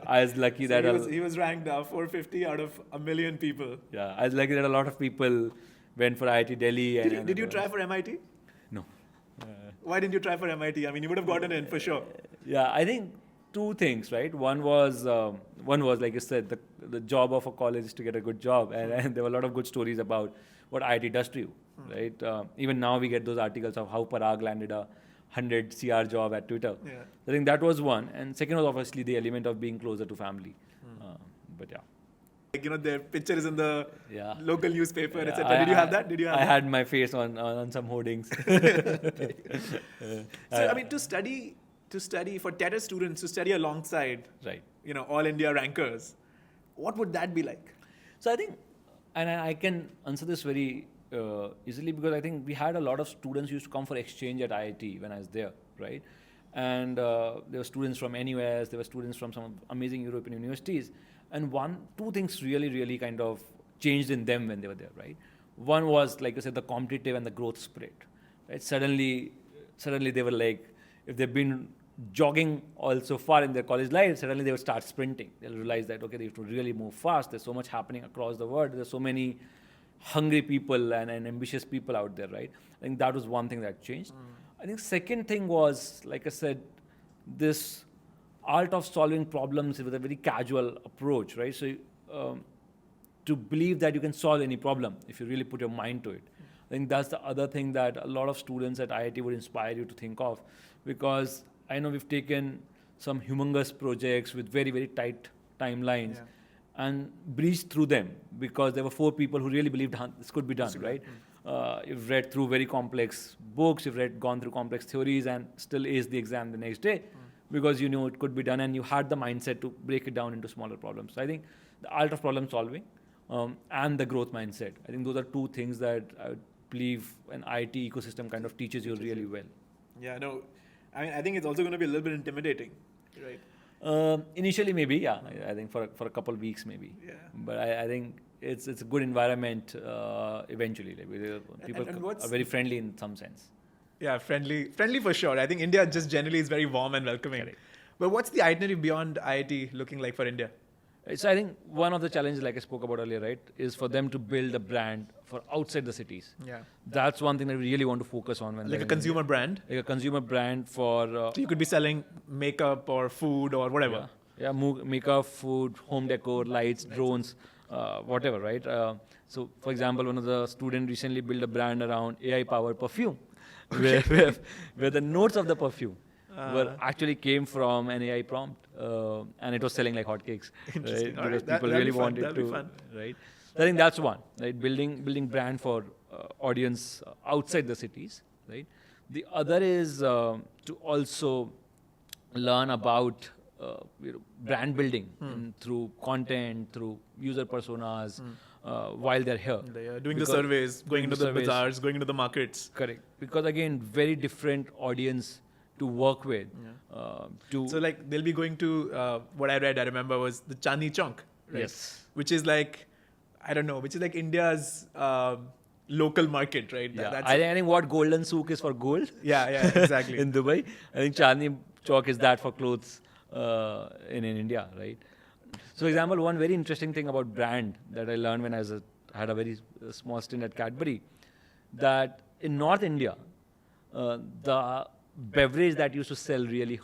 S2: I was lucky that
S1: he was ranked 450 out of 1 million people.
S2: Yeah, I was lucky that a lot of people went for IIT Delhi.
S1: Did you try for MIT?
S2: No.
S1: Why didn't you try for MIT? I mean, you would have gotten in for sure.
S2: Yeah, I think 2 things, right? One was like you said, the job of a college is to get a good job, and there were a lot of good stories about what IIT does to you, right? Even now we get those articles of how Parag landed a 100 CR job at Twitter.
S1: Yeah.
S2: I think that was one. And second was obviously the element of being closer to family. But yeah.
S1: Like, their picture is in the local newspaper, etc. Did you have that?
S2: I had my face on some hoardings.
S1: So, I mean, to study for TETR students, to study alongside,
S2: right,
S1: all India rankers, what would that be like?
S2: So I think, and I can answer this very easily because I think we had a lot of students who used to come for exchange at IIT when I was there, right? And there were students from NUS, there were students from some amazing European universities. And 2 things really kind of changed in them when they were there, right? One was, like I said, the competitive and the growth spirit, right? Suddenly they were like, if they've been jogging all so far in their college life, suddenly they would start sprinting. They'll realize that, okay, they have to really move fast. There's so much happening across the world. There's so many hungry people and ambitious people out there, right? I think that was one thing that changed. I think second thing was, like I said, this art of solving problems with a very casual approach, right? So to believe that you can solve any problem if you really put your mind to it. I think that's the other thing that a lot of students at IIT would inspire you to think of, because I know we've taken some humongous projects with very tight timelines and breezed through them because there were 4 people who really believed this could be done, right? You've read through very complex books, you've gone through complex theories and still aced the exam the next day because you knew it could be done and you had the mindset to break it down into smaller problems. So I think the art of problem solving and the growth mindset, I think those are 2 things that I would believe an IIT ecosystem kind of teaches you really well.
S1: Yeah, no, I mean, I think it's also going to be a little bit intimidating, right?
S2: Initially, maybe, yeah. I think for a couple of weeks, maybe.
S1: Yeah.
S2: But I think it's a good environment eventually. Like, people are very friendly in some sense.
S1: Yeah, friendly for sure. I think India just generally is very warm and welcoming.
S2: Correct.
S1: But what's the itinerary beyond IIT looking like for India?
S2: So I think one of the challenges, like I spoke about earlier, right, is for them to build a brand for outside the cities.
S1: Yeah.
S2: That's one thing that we really want to focus on. When
S1: Like
S2: they're
S1: a
S2: in
S1: consumer
S2: India.
S1: brand.
S2: Like a consumer brand for...
S1: So you could be selling makeup or food or whatever.
S2: Yeah, makeup, food, home decor, lights, drones, whatever, right? So, for example, one of the students recently built a brand around AI-powered perfume, where the notes of the perfume were actually came from an AI prompt, and it was selling like hotcakes.
S1: Interesting.
S2: Right?
S1: All
S2: Because
S1: right.
S2: people
S1: That'd
S2: really
S1: be fun.
S2: wanted
S1: That'd be
S2: to,
S1: fun.
S2: right? So I think that's one, right? Building brand for audience outside the cities, right? The other is to also learn about brand building through content, through user personas, while they're here.
S1: They are doing the
S2: Because
S1: surveys, going
S2: doing
S1: into
S2: the
S1: the
S2: surveys.
S1: bazaars, going into the markets.
S2: Correct. Because again, very different audience to work with.
S1: So like they'll be going to what I read, I remember was the Chandni Chowk, right?
S2: Yes.
S1: Which is like, I don't know, which is like India's local market, right?
S2: Yeah. I think what Golden Souk is for gold.
S1: Yeah, exactly.
S2: In Dubai, I think Chandni Chowk is that for clothes in India, right? So, for example, one very interesting thing about brand that I learned when I had a very small stint at Cadbury, that in North India, the beverage that used to sell really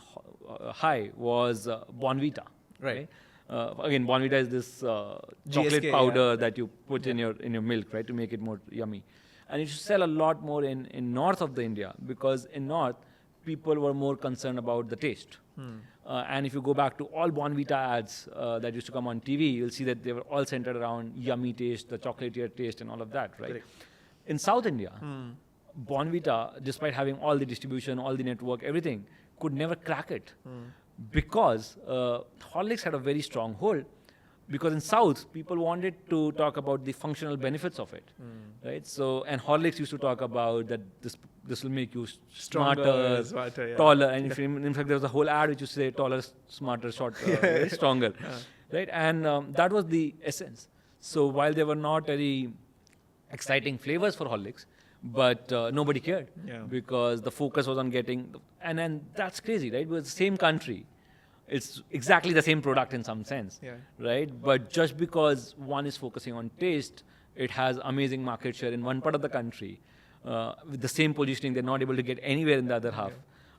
S2: high was Bonvita.
S1: Right.
S2: Again, Bonvita is this chocolate
S1: GSK,
S2: powder that you put in your milk, right, to make it more yummy. And it used to sell a lot more in north of the India, because in north, people were more concerned about the taste. And if you go back to all Bonvita ads that used to come on TV, you'll see that they were all centered around yummy taste, the chocolatier taste, and all of that, right?
S1: Correct.
S2: In South India, Bonvita, despite having all the distribution, all the network, everything, could never crack it. Because Horlicks had a very strong hold. Because in South, people wanted to talk about the functional benefits of it, right? So, and Horlicks used to talk about that this will make you smarter,
S1: yeah.
S2: taller, and if in fact there was a whole ad which used to say taller, smarter, shorter, stronger, right? And that was the essence. So while there were not very exciting flavors for Horlicks, but nobody cared, because the focus was on getting, and then that's crazy, right? Because the same country. It's exactly the same product in some sense, right? But just because one is focusing on taste, it has amazing market share in one part of the country. With the same positioning, they're not able to get anywhere in the other half,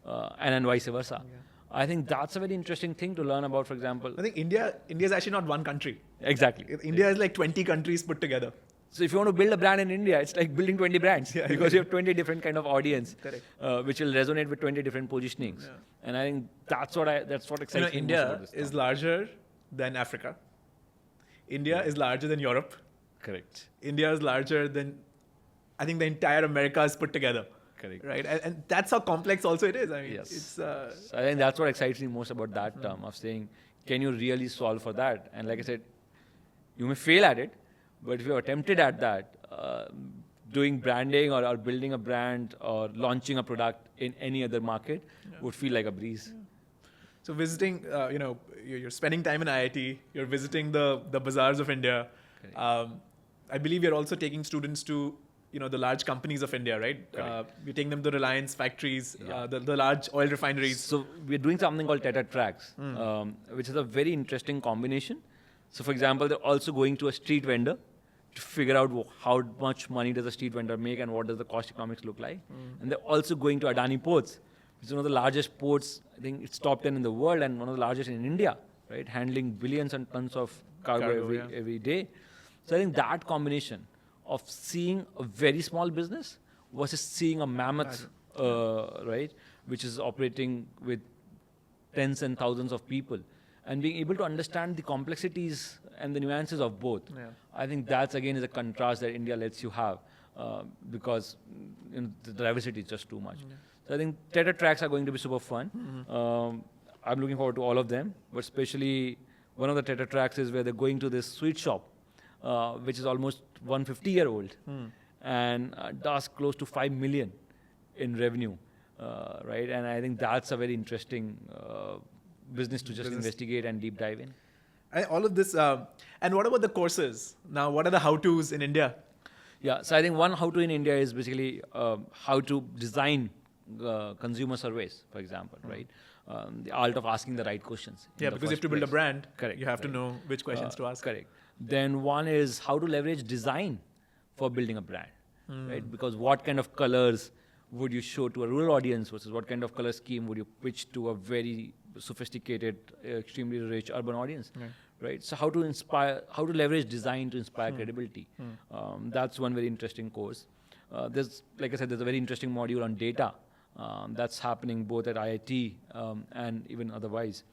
S2: and then vice versa. I think that's a very interesting thing to learn about, for example.
S1: I think India is actually not one country.
S2: Exactly.
S1: India is like 20 countries put together.
S2: So if you want to build a brand in India, it's like building 20 brands, because you have 20 different kind of audience, which will resonate with 20 different positionings. And I think that's what excites me most
S1: India
S2: about this
S1: is
S2: stuff.
S1: larger than Africa. India is larger than Europe.
S2: Correct.
S1: India is larger than, I think, the entire Americas put together.
S2: Correct.
S1: Right, and that's how complex also it is. I mean,
S2: Yes.
S1: it's.
S2: So I think that's what excites me most about that term of saying, can you really solve for that? And like I said, you may fail at it, but if you're attempted at that, doing branding or building a brand or launching a product in any other market would feel like a breeze.
S1: So visiting, you're spending time in IIT, you're visiting the bazaars of India. I believe you're also taking students to, the large companies of India, right? You're taking them to Reliance factories, the large oil refineries.
S2: So we're doing something called TETR tracks, which is a very interesting combination. So for example, they're also going to a street vendor to figure out how much money does a street vendor make and what does the cost economics look like. And they're also going to Adani ports, which is one of the largest ports. I think it's top 10 in the world and one of the largest in India, right? Handling billions and tons of cargo every day. So I think that combination of seeing a very small business versus seeing a mammoth, right, which is operating with tens and thousands of people, and being able to understand the complexities and the nuances of both. I think that's again is a contrast that India lets you have, because the diversity is just too much. So I think TETR tracks are going to be super fun. I'm looking forward to all of them, but especially one of the TETR tracks is where they're going to this sweet shop, which is almost 150-year-old and does close to 5 million in revenue, right? And I think that's a very interesting business to just investigate and deep dive in.
S1: All of this, and what about the courses? Now, what are the how-tos in India?
S2: Yeah, so I think one how-to in India is basically how to design consumer surveys, for example, right? the art of asking the right questions.
S1: Yeah, because you have to build a brand.
S2: Correct.
S1: You have to know which questions to ask.
S2: Correct. Then one is how to leverage design for building a brand, right? Because what kind of colors would you show to a rural audience versus what kind of color scheme would you pitch to a very sophisticated, extremely rich urban audience, right? So how to leverage design to inspire credibility. That's one very interesting course. Like I said, there's a very interesting module on data that's happening both at IIT and even otherwise.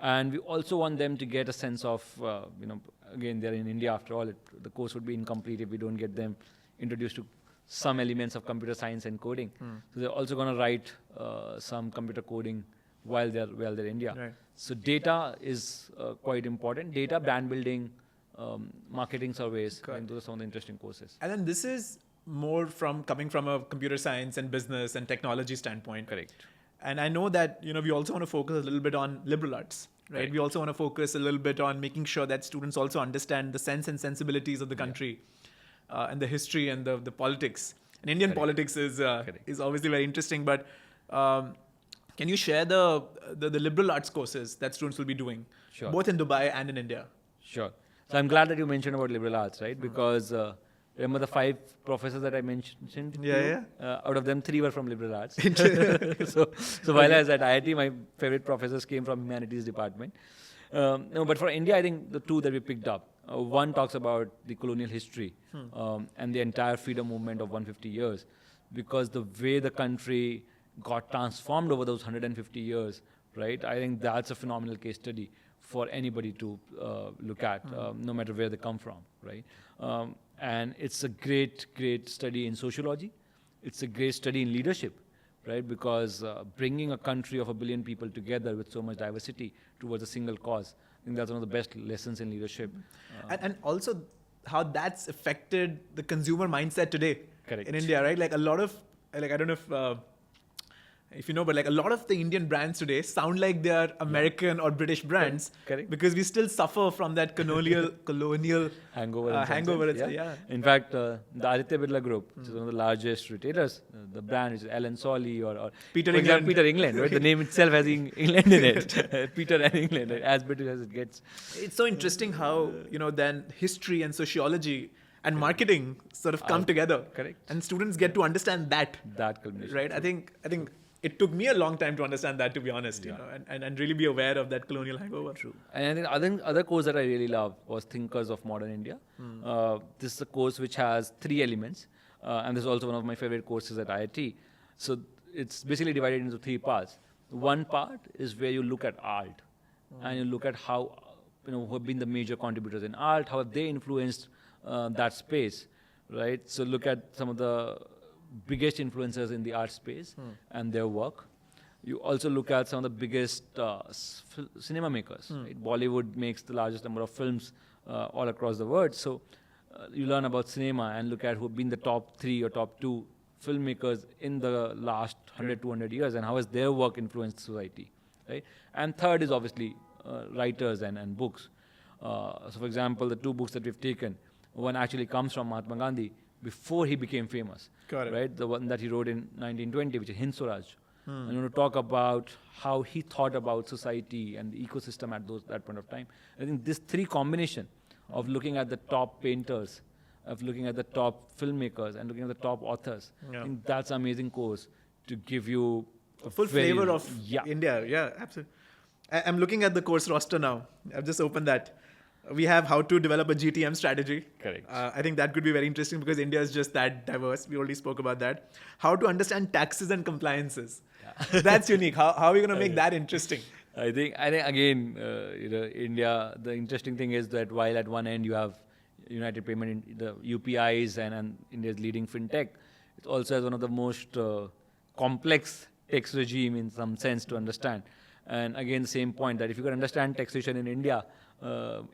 S2: And we also want them to get a sense of, again, they're in India after all. The course would be incomplete if we don't get them introduced to some elements of computer science and coding. So they're also going to write some computer coding while they're in India.
S1: Right.
S2: So data is quite important. Data, brand building, marketing surveys, and those are some of the interesting courses.
S1: And then this is more coming from a computer science and business and technology standpoint.
S2: Correct.
S1: And I know that we also want to focus a little bit on liberal arts, right?
S2: Correct.
S1: We also want to focus a little bit on making sure that students also understand the sense and sensibilities of the country, and the history and the politics. And Indian politics is obviously very interesting. But can you share the liberal arts courses that students will be doing, both in Dubai and in India?
S2: Sure. So I'm glad that you mentioned about liberal arts, right? Because remember the 5 professors that I mentioned? Out of them, 3 were from liberal arts. so while I was at IIT, my favorite professors came from humanities department. No, but for India, I think the 2 that we picked up. One talks about the colonial history and the entire freedom movement of 150 years, because the way the country got transformed over those 150 years, right? I think that's a phenomenal case study for anybody to look at, no matter where they come from, right? And it's a great study in sociology. It's a great study in leadership, right? Because bringing a country of 1 billion people together with so much diversity towards a single cause, I think that's one of the best lessons in leadership.
S1: And also how that's affected the consumer mindset today in India, right? Like a lot of, I don't know if you know, but like a lot of the Indian brands today sound like they are American or British brands, because we still suffer from that colonial hangover.
S2: In fact, the Aditya Birla Group, which is one of the largest retailers, the brand is Ellen Solly or
S1: Peter
S2: England, right? The name itself has England in it. Peter and England, right? As British as it gets.
S1: It's so interesting how then history and sociology and marketing sort of come together. And students get to understand that
S2: combination.
S1: Right? I think it took me a long time to understand that, to be honest, and really be aware of that colonial hangover.
S2: True. And I think other course that I really love was Thinkers of Modern India. This is a course which has 3 elements, and this is also one of my favorite courses at IIT. So it's basically divided into 3 parts. One part is where you look at art, and you look at how, who have been the major contributors in art, how have they influenced that space, right? So look at some of the biggest influencers in the art space and their work. You also look at some of the biggest cinema makers. Right? Bollywood makes the largest number of films all across the world. So you learn about cinema and look at who have been the top 3 or top 2 filmmakers in the last 100, 200 years, and how has their work influenced society. Right? And third is obviously writers and books. So for example, the 2 books that we've taken, one actually comes from Mahatma Gandhi before he became famous. Right? The one that he wrote in 1920, which is Hind Swaraj. And you want to talk about how he thought about society and the ecosystem at that point of time. I think this 3 combination of looking at the top painters, of looking at the top filmmakers, and looking at the top authors, I think that's an amazing course to give you
S1: a full flavor of India. Yeah, absolutely. I'm looking at the course roster now. I've just opened that. We have how to develop a GTM strategy. I think that could be very interesting because India is just that diverse. We already spoke about that. How to understand taxes and compliances. That's unique. How are we going to make that interesting?
S2: I think again, India, the interesting thing is that while at one end you have United Payment, the UPIs and India's leading fintech, it also has one of the most complex tax regime in some sense to understand. And again, the same point that if you can understand taxation in India,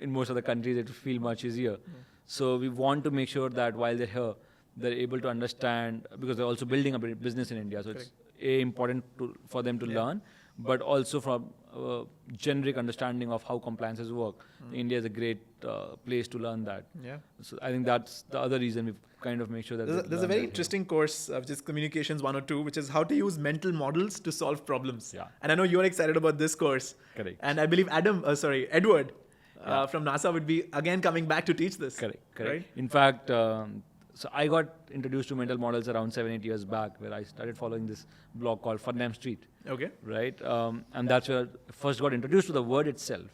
S2: in most of the countries, it will feel much easier. So we want to make sure that while they're here, they're able to understand, because they're also building a business in India. So it's important for them to learn, but also from generic understanding of how compliances work, India is a great place to learn that.
S1: Yeah.
S2: So I think that's the other reason we've kind of make sure that
S1: There's a very interesting course, which is Communications 102, which is how to use mental models to solve problems.
S2: Yeah.
S1: And I know you're excited about this course.
S2: Correct.
S1: And I believe Edward from NASA would be again coming back to teach this.
S2: Correct.
S1: Right?
S2: In fact, so I got introduced to mental models around 7-8 years back, where I started following this blog called Fun Street.
S1: Okay.
S2: Right? And that's where I first got introduced to the word itself.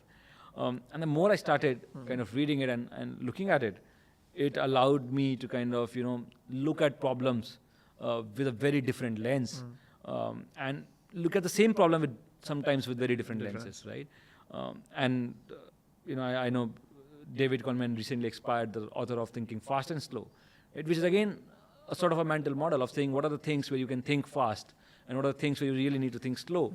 S2: And the more I started kind of reading it and looking at it, it allowed me to kind of, look at problems with a very different lens, and look at the same problem sometimes with very different lenses, right? I know David Coleman recently expired, the author of Thinking Fast and Slow, which is again a sort of a mental model of saying what are the things where you can think fast and what are the things where you really need to think slow,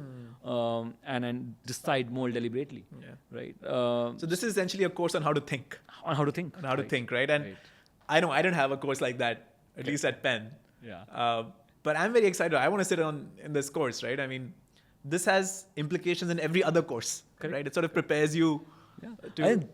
S2: and decide more deliberately, right?
S1: So this is essentially a course on how to think.
S2: On how to think.
S1: On how to think, right? And I know I didn't have a course like that, at least at Penn.
S2: Yeah.
S1: But I'm very excited. I want to sit in this course, right? I mean, this has implications in every other course, right? It sort of prepares you to...
S2: And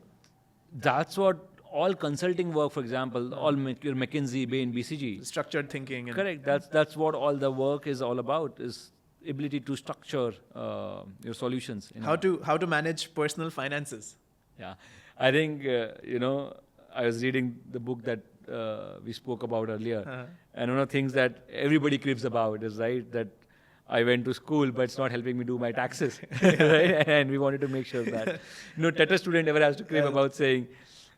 S2: that's what all consulting work, for example, all your McKinsey, Bain, BCG.
S1: Structured thinking. And
S2: Correct. That's what all the work is all about, is ability to structure your solutions.
S1: How to manage personal finances.
S2: Yeah. I think, I was reading the book that we spoke about earlier. And one of the things that everybody cribs about is, right, that I went to school, but it's not helping me do my taxes. Right? And we wanted to make sure that no TETR student ever has to crib about saying,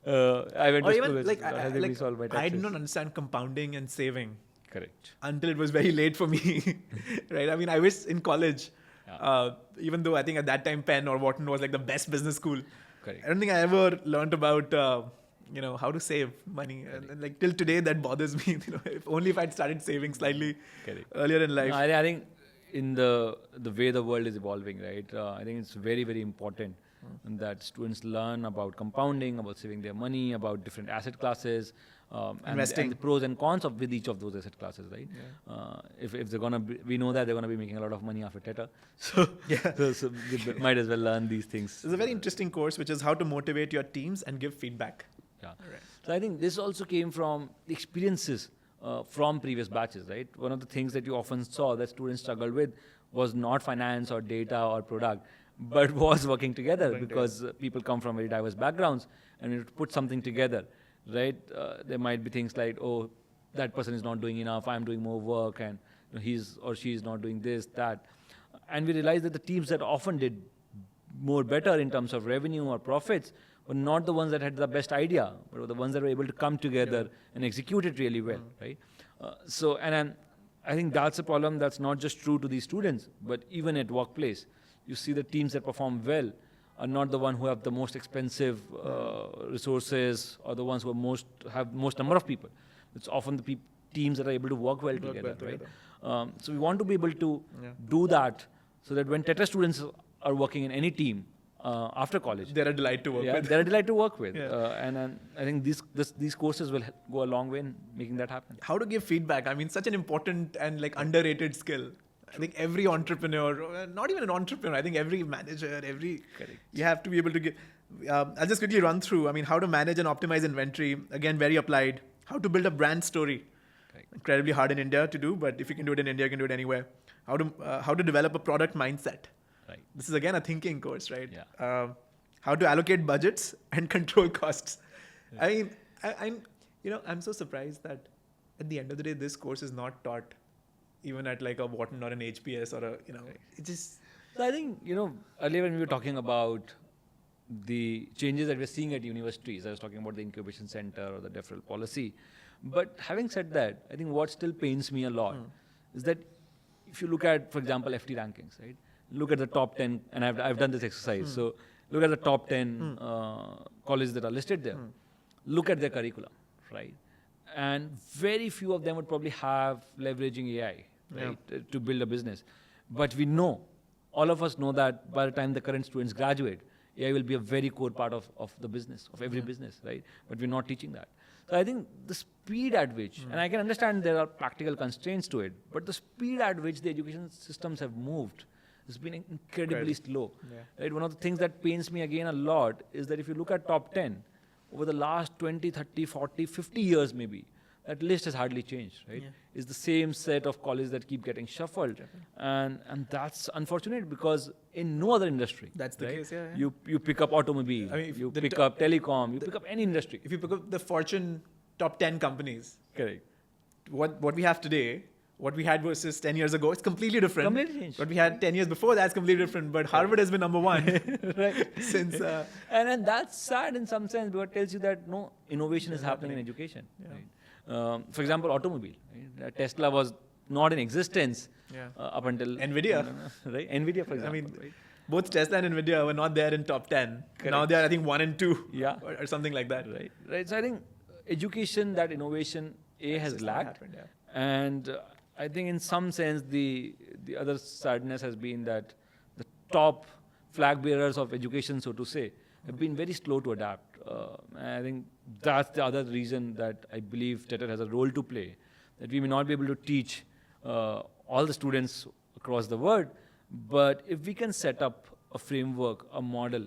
S2: I went to school, it's not helping me solve my taxes.
S1: I did not understand compounding and saving.
S2: Correct.
S1: Until it was very late for me. Right? I mean, I wish in college, even though I think at that time Penn or Wharton was like the best business school.
S2: Correct.
S1: I don't think I ever learned about how to save money. And like till today, that bothers me. If I'd started saving slightly earlier in life.
S2: No, I think in the way the world is evolving, right? I think it's very, very important that students learn about compounding, about saving their money, about different asset classes,
S1: investing,
S2: and the pros and cons with each of those asset classes, right? Yeah. If they're gonna be, we know that they're gonna be making a lot of money after TETR, so so they might as well learn these things.
S1: It's a very interesting course, which is how to motivate your teams and give feedback.
S2: Yeah. Right. So I think this also came from the experiences from previous batches, right? One of the things that you often saw that students struggled with was not finance or data or product, but was working together because people come from very diverse backgrounds, and you put something together, right? There might be things like, oh, that person is not doing enough, I'm doing more work, and he's or she is not doing this, that. And we realized that the teams that often did more better in terms of revenue or profits were not the ones that had the best idea, but were the ones that were able to come together and execute it really well, right? I think that's a problem that's not just true to these students, but even at workplace. You see the teams that perform well are not the one who have the most expensive resources or the ones who have most number of people. It's often the teams that are able to work well together, right? So we want to be able to do that so that when TETR students are working in any team after college,
S1: they're a delight to work with.
S2: They're a delight to work with. And I think these courses will go a long way in making that happen.
S1: How to give feedback? I mean, such an important and underrated skill. I think every entrepreneur, not even an entrepreneur, I think every manager, you have to be able to give. I'll just quickly run through. I mean, how to manage and optimize inventory. Again, very applied. How to build a brand story. Incredibly hard in India to do, but if you can do it in India, you can do it anywhere. How to develop a product mindset.
S2: Right.
S1: This is again a thinking course, right?
S2: Yeah.
S1: How to allocate budgets and control costs. Yeah. I mean, I'm so surprised that at the end of the day, this course is not taught even at like a Wharton or an HPS or it just...
S2: So I think, earlier when we were talking about the changes that we're seeing at universities, I was talking about the incubation center or the deferral policy. But having said that, I think what still pains me a lot is that if you look at, for example, FT rankings, right? Look at the top 10, and I've done this exercise. So look at the top 10 colleges that are listed there. Look at their curriculum, right? And very few of them would probably have leveraging AI, right, to build a business. But we know, all of us know that by the time the current students graduate, AI will be a very core part of the business, of every business, right? But we're not teaching that. So I think the speed at which, and I can understand there are practical constraints to it, but the speed at which the education systems have moved, It's been incredibly slow.
S1: Yeah.
S2: Right? One of the things that pains me again a lot is that if you look at top 10, over the last 20, 30, 40, 50 years maybe, that list has hardly changed, right?
S1: Yeah.
S2: It's the same set of colleges that keep getting shuffled. And that's unfortunate because in no other industry,
S1: That's the
S2: right?
S1: case, yeah.
S2: You pick up automobile,
S1: I mean, if
S2: you
S1: the
S2: pick
S1: t-
S2: up telecom, you pick up any industry.
S1: If you pick up the Fortune top 10 companies,
S2: Correct.
S1: what we have today, what we had versus 10 years ago, it's completely different.
S2: Completely changed.
S1: What we had 10 years before, that's completely different. But Harvard has been number one
S2: Right.
S1: since.
S2: And that's sad in some sense because it tells you that no innovation is happening in education.
S1: Yeah.
S2: Right? For example, automobile. Right? Tesla was not in existence
S1: Yeah.
S2: up until
S1: Nvidia.
S2: Right? Nvidia, for example.
S1: I mean,
S2: right?
S1: both Tesla and Nvidia were not there in top 10.
S2: Correct.
S1: Now they are, I think, 1 and 2
S2: Yeah.
S1: or something like that.
S2: Right. Right. So I think education, that innovation, has
S1: just not
S2: lacked.
S1: happened, yeah.
S2: And I think in some sense the other sadness has been that the top flag bearers of education, so to say, have been very slow to adapt. And I think that's the other reason that I believe TETR has a role to play, that we may not be able to teach all the students across the world, but if we can set up a framework, a model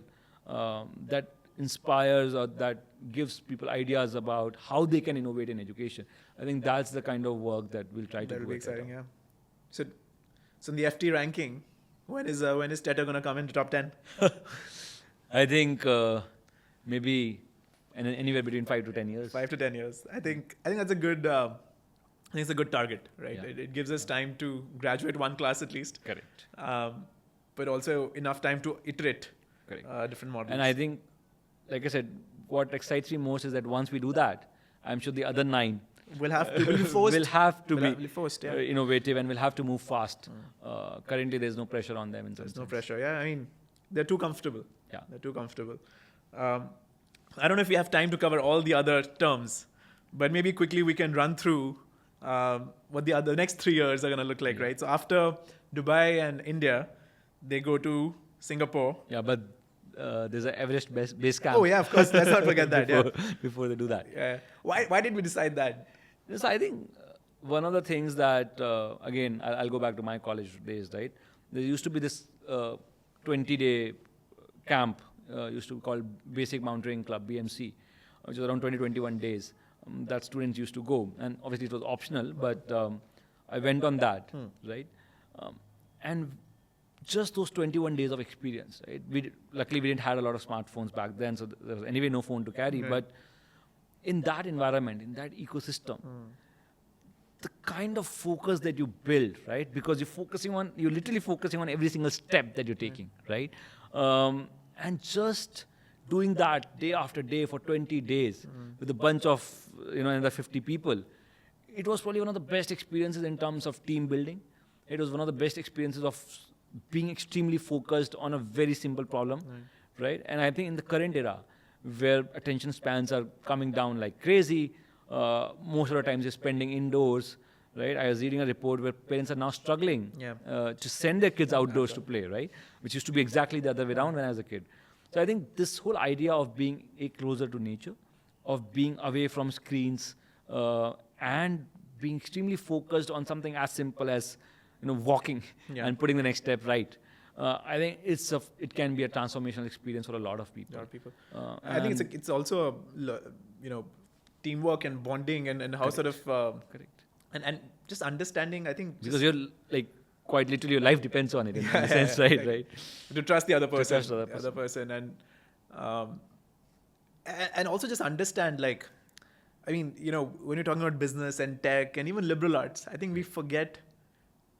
S2: that inspires or that gives people ideas about how they can innovate in education, I think that's the kind of work that we'll try to
S1: That
S2: do.
S1: will be
S2: at TETR.
S1: exciting, yeah. So in the FT ranking, when is TETR going to come into top 10?
S2: I think maybe anywhere between 5 to 10 years.
S1: 5 to 10 years. I think that's a good. I think it's a good target, right?
S2: Yeah.
S1: It gives us time to graduate one class at least,
S2: Correct.
S1: but also enough time to iterate
S2: Correct.
S1: different models.
S2: And I think, like I said, what excites me most is that once we do that, I'm sure the other 9
S1: we'll be forced.
S2: will have to
S1: We'll
S2: be
S1: be forced, yeah.
S2: innovative and will have to move fast. Currently, there's no pressure on them in some
S1: There's no
S2: sense.
S1: pressure. Yeah, I mean, they're too comfortable.
S2: Yeah.
S1: They're too comfortable. I don't know if we have time to cover all the other terms, but maybe quickly we can run through what the next 3 years are going to look like, right? So after Dubai and India, they go to Singapore.
S2: Yeah, but there's an Everest base camp.
S1: Oh yeah, of course. Let's not forget that.
S2: before,
S1: Yeah.
S2: before they do that.
S1: Yeah. Why did we decide that?
S2: Yes, I think one of the things that, again, I'll go back to my college days, right? There used to be this 20-day camp, used to be called Basic Mountaineering Club, BMC, which was around 21 days that students used to go. And obviously it was optional, but I went on that, right? And just those 21 days of experience, right? Luckily, we didn't have a lot of smartphones back then, so there was anyway no phone to carry.
S1: Right.
S2: But in that environment, in that ecosystem, the kind of focus that you build, right? Because you're literally focusing on every single step that you're taking, right? And just doing that day after day for 20 days with a bunch of, another 50 people, it was probably one of the best experiences in terms of team building. It was one of the best experiences of being extremely focused on a very simple problem, right? And I think in the current era, where attention spans are coming down like crazy, most of the times you're spending indoors, right? I was reading a report where parents are now struggling to send their kids outdoors to play, right? Which used to be exactly the other way around when I was a kid. So I think this whole idea of being closer to nature, of being away from screens, and being extremely focused on something as simple as walking and putting the next step right. I think it can be a transformational experience for a lot of people.
S1: I think it's also teamwork and bonding and how sort of
S2: correct
S1: and just understanding. I think
S2: because you're like quite literally your life depends on it in a sense, right? Right.
S1: To trust the other person,
S2: trust the other person.
S1: and also just understand, like, I mean, when you're talking about business and tech and even liberal arts, I think we forget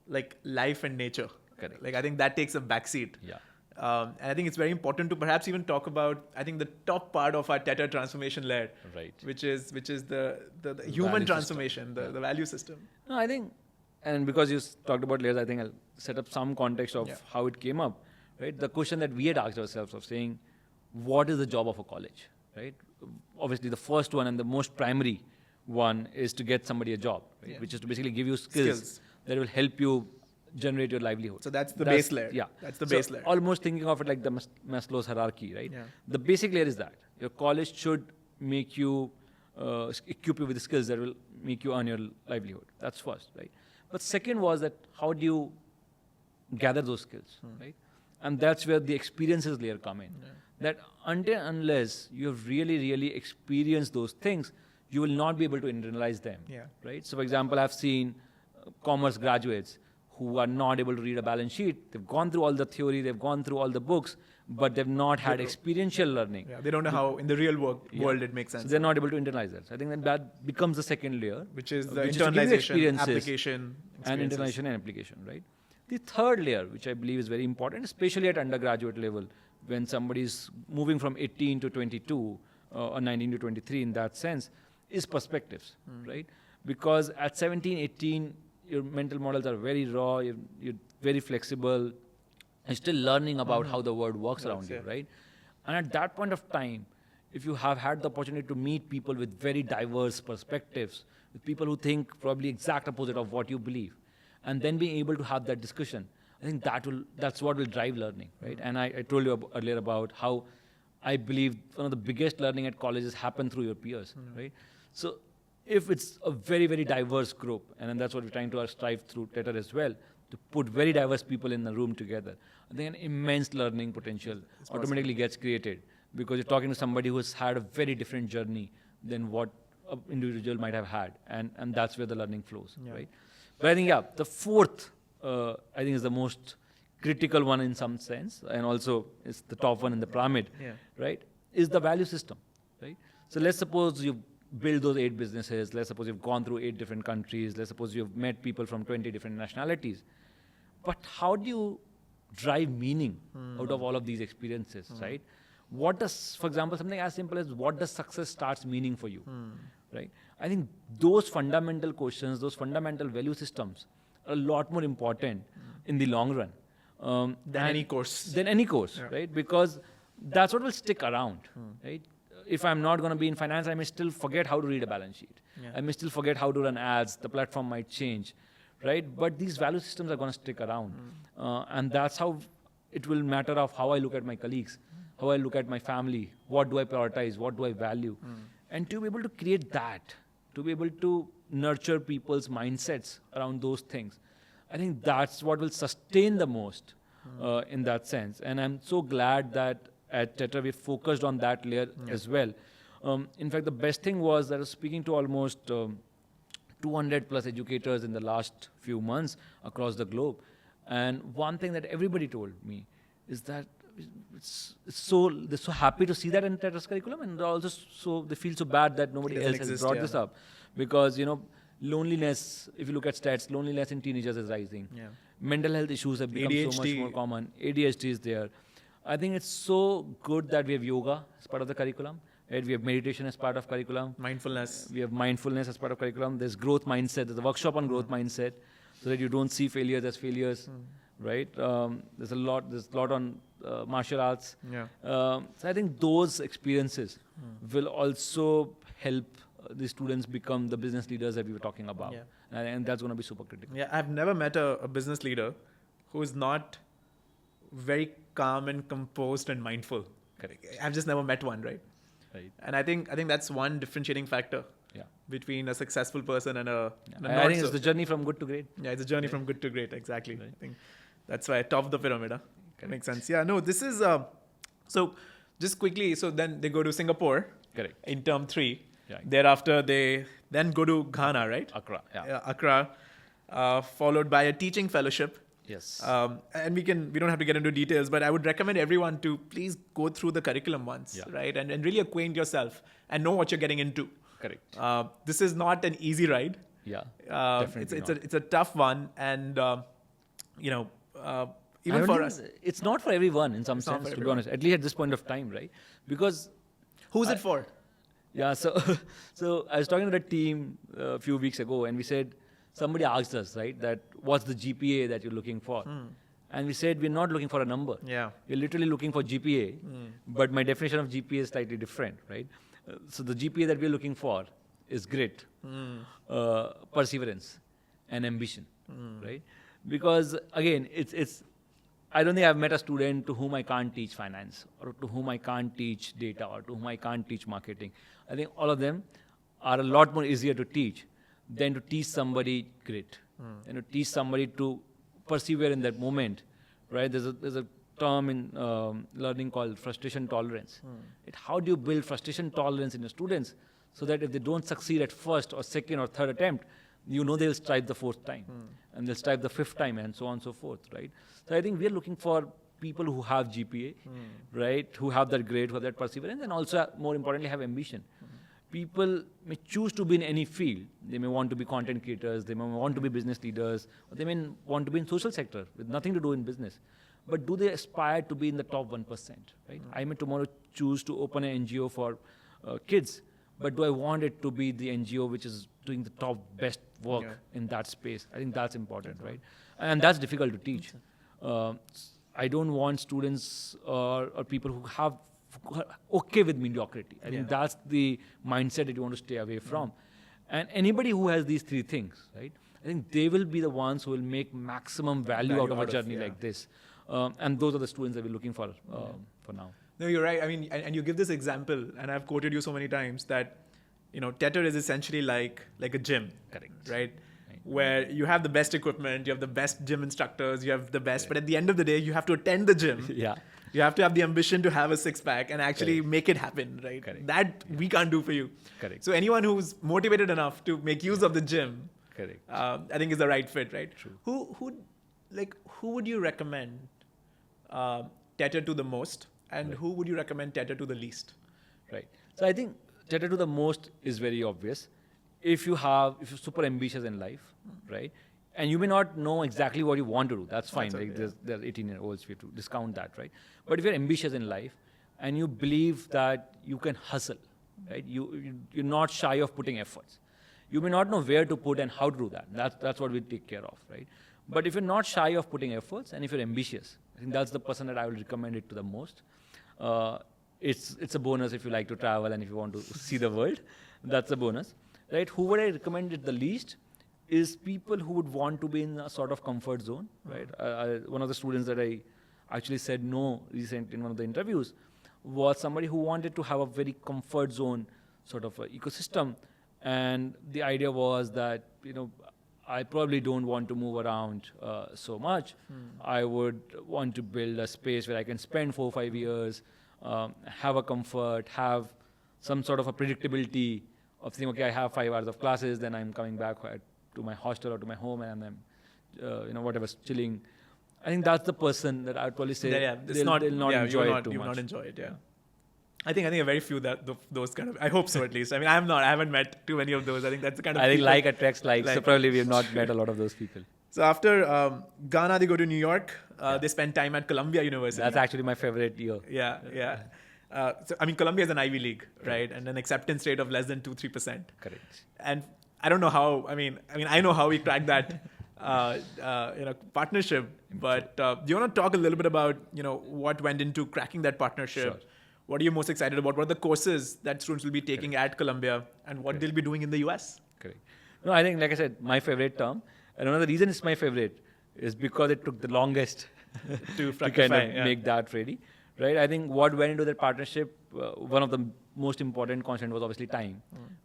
S1: like life and nature.
S2: Correct.
S1: Like I think that takes a backseat.
S2: Yeah.
S1: And I think it's very important to perhaps even talk about, I think, the top part of our TETR transformation layer,
S2: Right.
S1: which is the human
S2: value
S1: transformation, the value system.
S2: No, I think, and because you talked about layers, I think I'll set up some context of how it came up, right? The question that we had asked ourselves of saying, what is the job of a college, right? Obviously, the first one and the most primary one is to get somebody a job, right? Which is to basically give you skills that will help you generate your livelihood.
S1: So that's the base layer.
S2: Yeah.
S1: That's the base layer.
S2: Almost thinking of it like the Maslow's hierarchy, right?
S1: Yeah.
S2: The basic layer is that. Your college should make you, equip you with the skills that will make you earn your livelihood. That's first, right? But second was that how do you gather those skills, right? And that's where the experiences layer come in. That until unless you have really, really experienced those things, you will not be able to internalize them, right? So, for example, I've seen commerce graduates who are not able to read a balance sheet. They've gone through all the theory, they've gone through all the books, but they've not had experiential learning.
S1: Yeah, they don't know how in the real world it makes sense.
S2: So they're not able to internalize that. So I think that becomes the second layer,
S1: which is the
S2: which is to give you
S1: internalization,
S2: experiences
S1: application,
S2: and internalization and application, right? The third layer, which I believe is very important, especially at undergraduate level, when somebody is moving from 18 to 22 or 19 to 23 in that sense, is perspectives, right? Because at 17, 18, your mental models are very raw, you're very flexible, and still learning about how the world works around you, right? And at that point of time, if you have had the opportunity to meet people with very diverse perspectives, with people who think probably exact opposite of what you believe, and then being able to have that discussion, I think that's what will drive learning, right? And I told you earlier about how I believe one of the biggest learning at colleges happen through your peers, right? So if it's a very, very diverse group, and then that's what we're trying to strive through TETR as well, to put very diverse people in the room together, I think an immense learning potential automatically gets created, because you're talking to somebody who has had a very different journey than what an individual might have had, and that's where the learning flows, right? But I think, the fourth, I think is the most critical one in some sense, and also is the top one in the pyramid, right, is the value system, right? So let's suppose you build those 8 businesses, let's suppose you've gone through 8 different countries, let's suppose you've met people from 20 different nationalities. But how do you drive meaning out of all of these experiences, right? What does, for example, something as simple as what does success starts meaning for you, right? I think those fundamental questions, those fundamental value systems are a lot more important in the long run.
S1: Than any course.
S2: Than any course, right? Because that's what will stick around, right? If I'm not going to be in finance, I may still forget how to read a balance sheet. I may still forget how to run ads. The platform might change, right? But these value systems are going to stick around. And that's how it will matter of how I look at my colleagues, how I look at my family, what do I prioritize, what do I value. And to be able to create that, to be able to nurture people's mindsets around those things, I think that's what will sustain the most in that sense. And I'm so glad that at TETR we focused on that layer as well. In fact, the best thing was that I was speaking to almost 200 plus educators in the last few months across the globe. And one thing that everybody told me is that they're so happy to see that in TETR's curriculum, and also they feel so bad that nobody else has brought this up. Because, loneliness, if you look at stats, loneliness in teenagers is rising. Mental health issues have become
S1: ADHD.
S2: so much more common. ADHD is there. I think it's so good that we have yoga as part of the curriculum, right? We have meditation as part of curriculum.
S1: Mindfulness.
S2: We have mindfulness as part of curriculum. There's growth mindset. There's a workshop on growth mindset, so that you don't see failures as failures, right? There's a lot on martial arts. So I think those experiences will also help the students become the business leaders that we were talking about. And that's going to be super critical.
S1: Yeah, I've never met a business leader who is not very calm and composed and mindful.
S2: Correct.
S1: I've just never met one, right?
S2: Right.
S1: And I think that's one differentiating factor between a successful person and a not
S2: I think
S1: so.
S2: it's the journey from good to great.
S1: Yeah, it's a journey from good to great, exactly.
S2: Right.
S1: I think that's why top of the pyramid. Makes sense. Yeah, no, this is, so just quickly, so then they go to Singapore.
S2: Correct.
S1: In term 3.
S2: Yeah.
S1: Thereafter, they then go to Ghana, right?
S2: Accra.
S1: Accra, followed by a teaching fellowship.
S2: Yes.
S1: And we don't have to get into details, but I would recommend everyone to please go through the curriculum once, right? And really acquaint yourself and know what you're getting into.
S2: Correct.
S1: This is not an easy ride.
S2: Yeah.
S1: Definitely it's a tough one, and even for us,
S2: it's not for everyone in some sense, to be honest. At least at this point of time, right? Because
S1: who's it for?
S2: Yeah. So I was talking to the team a few weeks ago, and we said, somebody asked us, right, that what's the GPA that you're looking for? And we said, we're not looking for a number.
S1: Yeah.
S2: We're literally looking for GPA, but my definition of GPA is slightly different, right? So the GPA that we're looking for is grit, perseverance, and ambition, right? Because again, it's. I don't think I've met a student to whom I can't teach finance, or to whom I can't teach data, or to whom I can't teach marketing. I think all of them are a lot more easier to teach than to teach somebody grit, and to teach somebody to persevere in that moment, right? There's a term in learning called frustration tolerance. Right? How do you build frustration tolerance in your students so that if they don't succeed at first or second or third attempt, they'll strive the fourth time and they'll strive the fifth time and so on and so forth, right? So I think we're looking for people who have GPA, right? Who have that grade, who have that perseverance, and also more importantly have ambition. People may choose to be in any field. They may want to be content creators, they may want to be business leaders, or they may want to be in social sector with nothing to do in business. But do they aspire to be in the top 1%, right? I may tomorrow choose to open an NGO for kids, but do I want it to be the NGO which is doing the top best work in that space? I think that's important, right? And that's difficult to teach. I don't want students or people who are okay with mediocrity. I think that's the mindset that you want to stay away from. And anybody who has these three things, right? I think they will be the ones who will make maximum value out of a journey like this. And those are the students that we're looking for now.
S1: No, you're right. I mean, and you give this example, and I've quoted you so many times that, TETR is essentially like a gym.
S2: Correct.
S1: Right? Where you have the best equipment, you have the best gym instructors, you have the best, but at the end of the day, you have to attend the gym. You have to have the ambition to have a six-pack and actually make it happen, right? That we can't do for you. So anyone who's motivated enough to make use of the gym, I think is the right fit, right?
S2: True.
S1: Who would you recommend TETR to the most, and who would you recommend TETR to the least?
S2: Right. So I think TETR to the most is very obvious. If you're super ambitious in life, right? And you may not know exactly what you want to do. That's fine. There are 18-year-olds, we have to discount that, right? But if you're ambitious in life and you believe that you can hustle, right? You're not shy of putting efforts. You may not know where to put and how to do that. That's what we take care of, right? But if you're not shy of putting efforts and if you're ambitious, I think that's the person that I will recommend it to the most. It's a bonus if you like to travel and if you want to see the world. That's a bonus, right? Who would I recommend it the least? Is people who would want to be in a sort of comfort zone, right? One of the students that I actually said no recently in one of the interviews was somebody who wanted to have a very comfort zone sort of ecosystem. And the idea was that, I probably don't want to move around so much. I would want to build a space where I can spend 4 or 5 years, have a comfort, have some sort of a predictability of saying, okay, I have 5 hours of classes, then I'm coming back to my hostel or to my home and I'm, whatever, chilling. I think that's the person that I would probably say they'll not enjoy it too much.
S1: You will not enjoy it, I think very few those kind of. I hope so at least. I mean, I haven't met too many of those. I think that's the kind of.
S2: I think like attracts like. So probably we have not met a lot of those people.
S1: So after Ghana, they go to New York. They spend time at Columbia University.
S2: That's actually my favorite year.
S1: Yeah. So I mean, Columbia is an Ivy League, right? And an acceptance rate of less than 2-3%.
S2: Correct.
S1: And I don't know how. I mean, I know how we cracked that. Partnership. But do you want to talk a little bit about what went into cracking that partnership?
S2: Sure.
S1: What are you most excited about? What are the courses that students will be taking at Columbia, and what they'll be doing in the US?
S2: Correct. No, I think, like I said, my favorite term, and one of the reasons it's my favorite is because it took the longest
S1: to
S2: kind of make that ready, right? I think what went into that partnership, one of the most important constant was obviously time,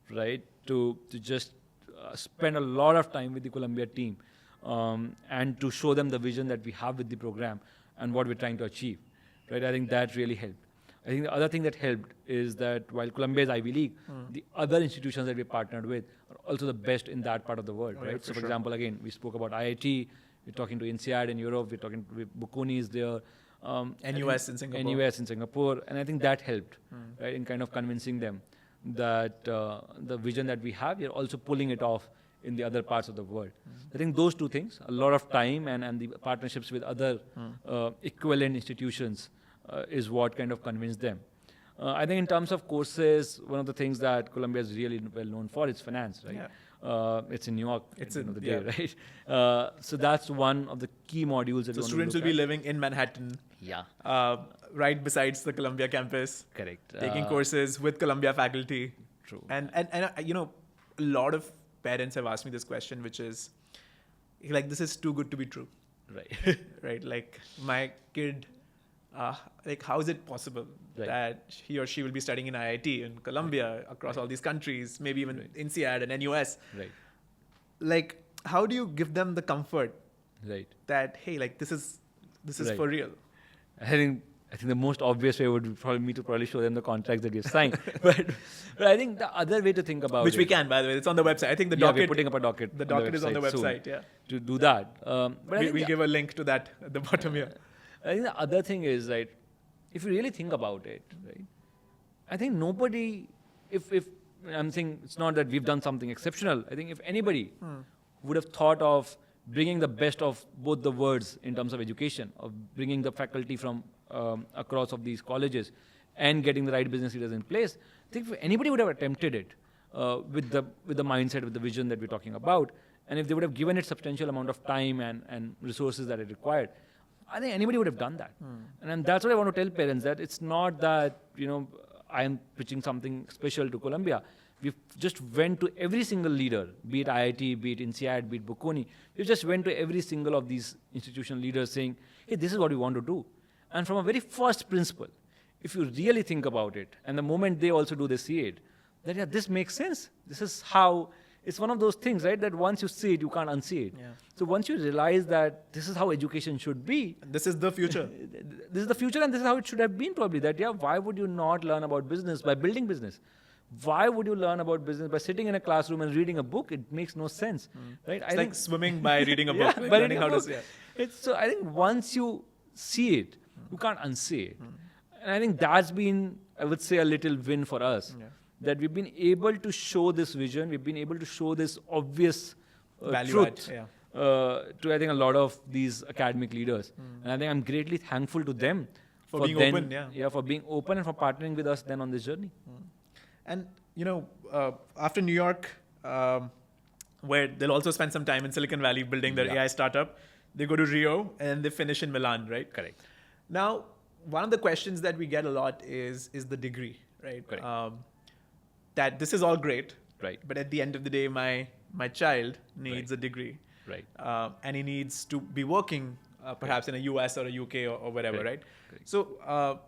S2: right? To just spend a lot of time with the Columbia team and to show them the vision that we have with the program and what we're trying to achieve, right? I think that really helped. I think the other thing that helped is that while Columbia is Ivy League, the other institutions that we partnered with are also the best in that part of the world, right? So, for example, again, we spoke about IIT, we're talking to INSEAD in Europe, we're talking to Bocconi is there.
S1: NUS in Singapore.
S2: NUS in Singapore. And I think that helped, right, in kind of convincing them that the vision that we have, we're also pulling it off in the other parts of the world. I think those two things, a lot of time and the partnerships with other equivalent institutions, is what kind of convinced them. I think in terms of courses, one of the things that Columbia is really well known for is finance, right?
S1: Yeah.
S2: It's in New York
S1: it's
S2: at the end of the day, right? So that's one of the key modules that
S1: students will be living in Manhattan.
S2: Yeah.
S1: Right besides the Columbia campus.
S2: Correct.
S1: Taking courses with Columbia faculty.
S2: True.
S1: And a lot of parents have asked me this question, which is like, this is too good to be true.
S2: Right.
S1: Right. Like my kid, how is it possible that he or she will be studying in IIT in Columbia across all these countries, maybe even INSEAD and NUS?
S2: Right.
S1: Like, how do you give them the comfort
S2: Right.
S1: that, hey, like this is
S2: Right.
S1: for real.
S2: I think the most obvious way would be probably me to probably show them the contracts that you've signed. but I think the other way to think about
S1: Which
S2: it,
S1: we can, by the way. It's on the website. I think the
S2: yeah,
S1: docket.
S2: we're putting up a docket.
S1: The docket is on the
S2: soon
S1: website. Yeah.
S2: to do that. But I think
S1: We'll give a link to that at the bottom here.
S2: I think the other thing is, right, if you really think about it, right, I think nobody, if I'm saying it's not that we've done something exceptional. I think if anybody would have thought of bringing the best of both the worlds in terms of education, of bringing the faculty from across of these colleges and getting the right business leaders in place, I think if anybody would have attempted it with the mindset, with the vision that we're talking about, and if they would have given it substantial amount of time and resources that it required, I think anybody would have done that. And that's what I want to tell parents, that it's not that, I'm pitching something special to Columbia. We just went to every single leader, be it IIT, be it INSEAD, be it Bocconi. We just went to every single of these institutional leaders saying, hey, this is what we want to do. And from a very first principle, if you really think about it, and the moment they also do, they see it, then yeah, this makes sense. This is how, it's one of those things, right, that once you see it, you can't unsee it.
S1: Yeah.
S2: So once you realize that this is how education should be,
S1: This is the future.
S2: this is the future and this is how it should have been probably, that, yeah, why would you not learn about business by building business? Why would you learn about business by sitting in a classroom and reading a book? It makes no sense, right?
S1: It's like swimming by reading a book.
S2: Yeah,
S1: like
S2: by
S1: learning
S2: reading a
S1: how
S2: book.
S1: to. Yeah.
S2: It's, so I think once you see it, you can't unsee it. And I think that's been, I would say, a little win for us.
S1: Yeah.
S2: That we've been able to show this vision, we've been able to show this obvious
S1: Value
S2: truth
S1: add,
S2: to, I think, a lot of these academic leaders. And I think I'm greatly thankful to them
S1: For being
S2: then,
S1: open, yeah.
S2: for being open and for partnering with us then on this journey.
S1: And after New York, where they'll also spend some time in Silicon Valley building their AI startup, they go to Rio and they finish in Milan, right?
S2: Correct.
S1: Now, one of the questions that we get a lot is the degree, right?
S2: Correct.
S1: That this is all great,
S2: Right.
S1: but at the end of the day, my child needs a degree,
S2: Right.
S1: and he needs to be working perhaps in a US or a UK or wherever,
S2: Correct.
S1: right?
S2: Correct.
S1: So,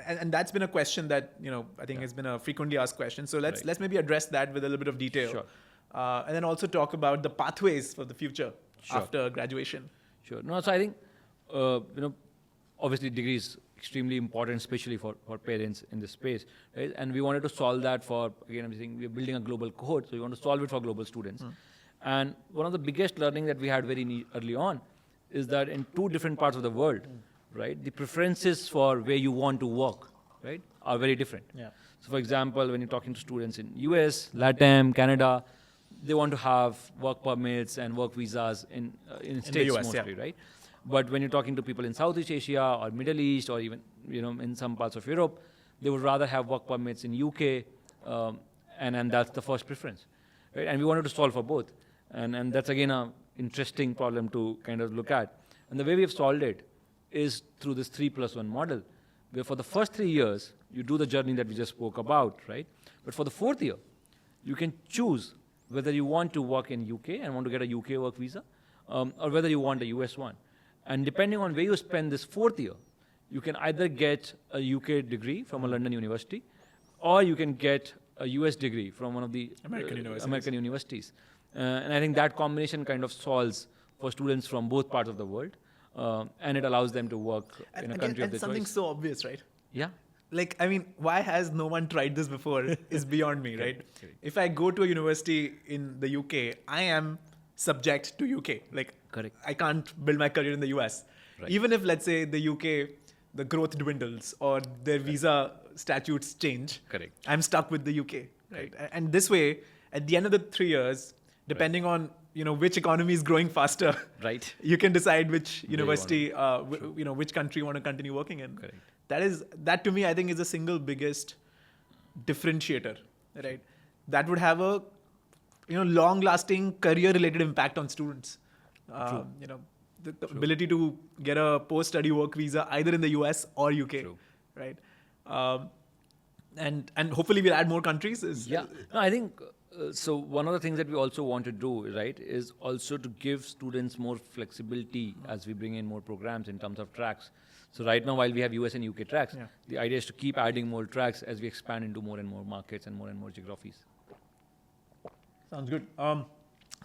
S1: and that's been a question that I think has been a frequently asked question. So let's maybe address that with a little bit of detail,
S2: Sure.
S1: And then also talk about the pathways for the future
S2: Sure.
S1: after graduation.
S2: Sure. No, so I think, obviously degree is extremely important, especially for parents in this space, right? And we wanted to solve that for, again, I'm saying we're building a global cohort, so we want to solve it for global students. And one of the biggest learning that we had very early on is that in two different parts of the world, right, the preferences for where you want to work, right, are very different.
S1: Yeah.
S2: So for example, when you're talking to students in US, LATAM, Canada, they want to have work permits and work visas in states
S1: US,
S2: mostly,
S1: yeah.
S2: right? But when you're talking to people in Southeast Asia or Middle East or even in some parts of Europe, they would rather have work permits in UK, and that's the first preference, right? And we wanted to solve for both, and that's again a interesting problem to kind of look at. And the way we have solved it is through this 3+1 model, where for the first 3 years you do the journey that we just spoke about, right? But for the fourth year, you can choose whether you want to work in UK and want to get a UK work visa, or whether you want a US one. And depending on where you spend this fourth year, you can either get a UK degree from a London university, or you can get a US degree from one of the American universities. And I think that combination kind of solves for students from both parts of the world, and it allows them to work in a country of their
S1: something
S2: choice.
S1: so obvious, right?
S2: Yeah.
S1: Like, I mean, why has no one tried this before is beyond me, right?
S2: Correct.
S1: If I go to a university in the UK, I am subject to UK. Like,
S2: Correct.
S1: I can't build my career in the US.
S2: Right.
S1: Even if, let's say, the UK, the growth dwindles or their visa statutes change,
S2: Correct.
S1: I'm stuck with the UK, right? And this way, at the end of the 3 years, depending on which economy is growing faster,
S2: Right.
S1: you can decide which
S2: you
S1: university, which country you want to continue working in.
S2: Correct.
S1: That to me, I think, is the single biggest differentiator, right? That would have a long-lasting career-related impact on students. The ability to get a post-study work visa either in the US or UK,
S2: True.
S1: right? And hopefully we'll add more countries.
S2: Yeah. No, I think so. One of the things that we also want to do, right, is also to give students more flexibility as we bring in more programs in terms of tracks. So right now, while we have US and UK tracks,
S1: Yeah.
S2: the idea is to keep adding more tracks as we expand into more and more markets and more geographies.
S1: Sounds good.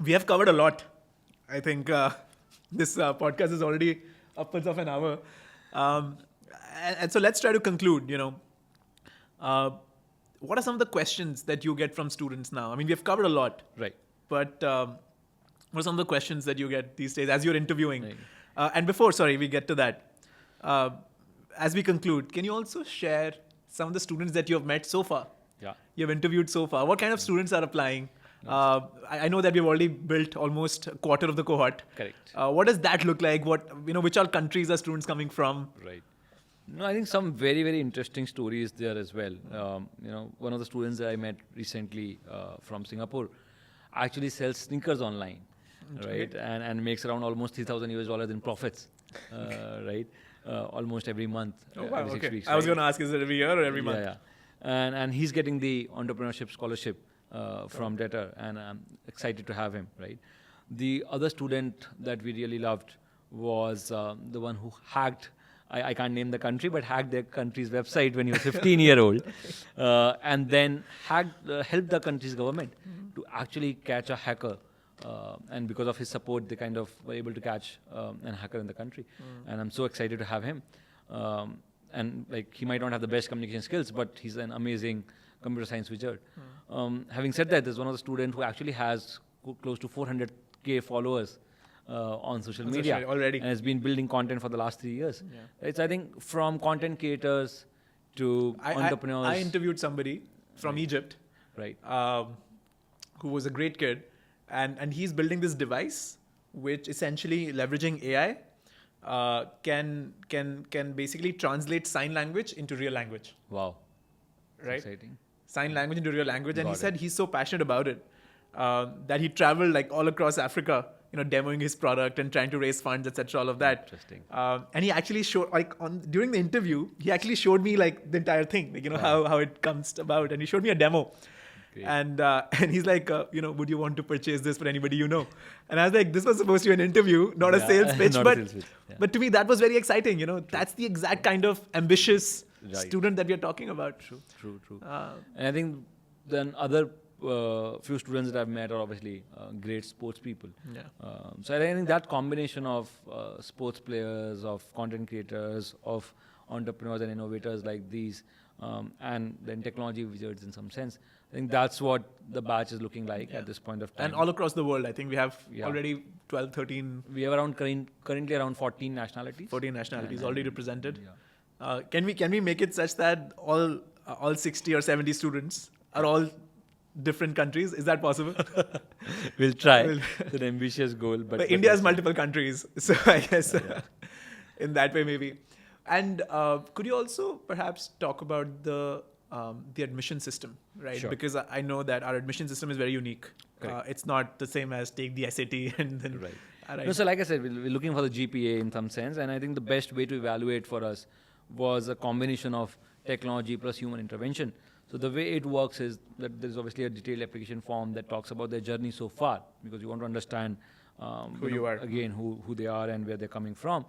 S1: We have covered a lot. I think This podcast is already upwards of an hour. And so let's try to conclude, what are some of the questions that you get from students now? I mean, we have covered a lot.
S2: Right.
S1: But what are some of the questions that you get these days as you're interviewing?
S2: Right.
S1: And before, we get to that. As we conclude, can you also share some of the students that you have met so far?
S2: Yeah.
S1: You have interviewed so far. What kind of students are applying? I know that we've already built almost a quarter of the cohort.
S2: Correct.
S1: What does that look like? Which all countries are students coming from?
S2: Right. No, I think some very, very interesting stories there as well. One of the students that I met recently from Singapore actually sells sneakers online, right? And makes around almost $3,000 in profits, right? Almost every month.
S1: Oh, wow,
S2: every 6
S1: okay.
S2: weeks.
S1: I was
S2: right?
S1: going to ask, is it every year or every month?
S2: Yeah. And he's getting the entrepreneurship scholarship from TETR, and I'm excited to have him, right? The other student that we really loved was the one who hacked, I can't name the country, but hacked their country's website when he was 15-year-old, and then helped the country's government to actually catch a hacker. And because of his support, they kind of were able to catch an hacker in the country. And I'm so excited to have him. And like, he might not have the best communication skills, but he's an amazing computer science wizard. Having said that, there's one of the students who actually has close to 400K followers on social media
S1: already,
S2: and has been building content for the last 3 years. It's, I think, from content creators to entrepreneurs.
S1: I interviewed somebody from Egypt,
S2: right,
S1: who was a great kid, and he's building this device which essentially leveraging AI can basically translate sign language into real language.
S2: Wow.
S1: Right?
S2: Exciting.
S1: Sign language into real language. And he
S2: Got
S1: said
S2: it.
S1: he's so passionate about it that he traveled like all across Africa, demoing his product and trying to raise funds, etc. All of that.
S2: Interesting.
S1: And he actually showed, during the interview, he actually showed me like the entire thing, how it comes about. And he showed me a demo.
S2: Great.
S1: And he's like, would you want to purchase this for anybody you know? And I was like, this was supposed to be an interview, not a sales pitch.
S2: Not a
S1: but
S2: sales pitch. Yeah.
S1: but to me, that was very exciting. That's the exact kind of ambitious
S2: Right.
S1: student that we are talking about.
S2: True. And I think then other few students that I've met are obviously great sports people.
S1: Yeah.
S2: So I think that combination of sports players, of content creators, of entrepreneurs and innovators like these, and then technology wizards in some sense, I think that's what the batch is looking like at this point of time.
S1: And all across the world, I think we have already 12, 13,
S2: We have around currently around 14 nationalities.
S1: 14 nationalities
S2: And-
S1: already represented.
S2: Yeah.
S1: Can we make it such that all 60 or 70 students are all different countries? Is that possible?
S2: We'll try. It's an ambitious goal, but
S1: India has multiple countries, so I guess in that way maybe. And could you also perhaps talk about the admission system, right?
S2: Sure.
S1: Because I know that our admission system is very unique. It's not the same as take the SAT and then.
S2: Right. No, so like I said, we're looking for the GPA in some sense, and I think the best way to evaluate for us was a combination of technology plus human intervention. So the way it works is that there's obviously a detailed application form that talks about their journey so far, because you want to understand
S1: Who you are.
S2: again, who they are and where they're coming from.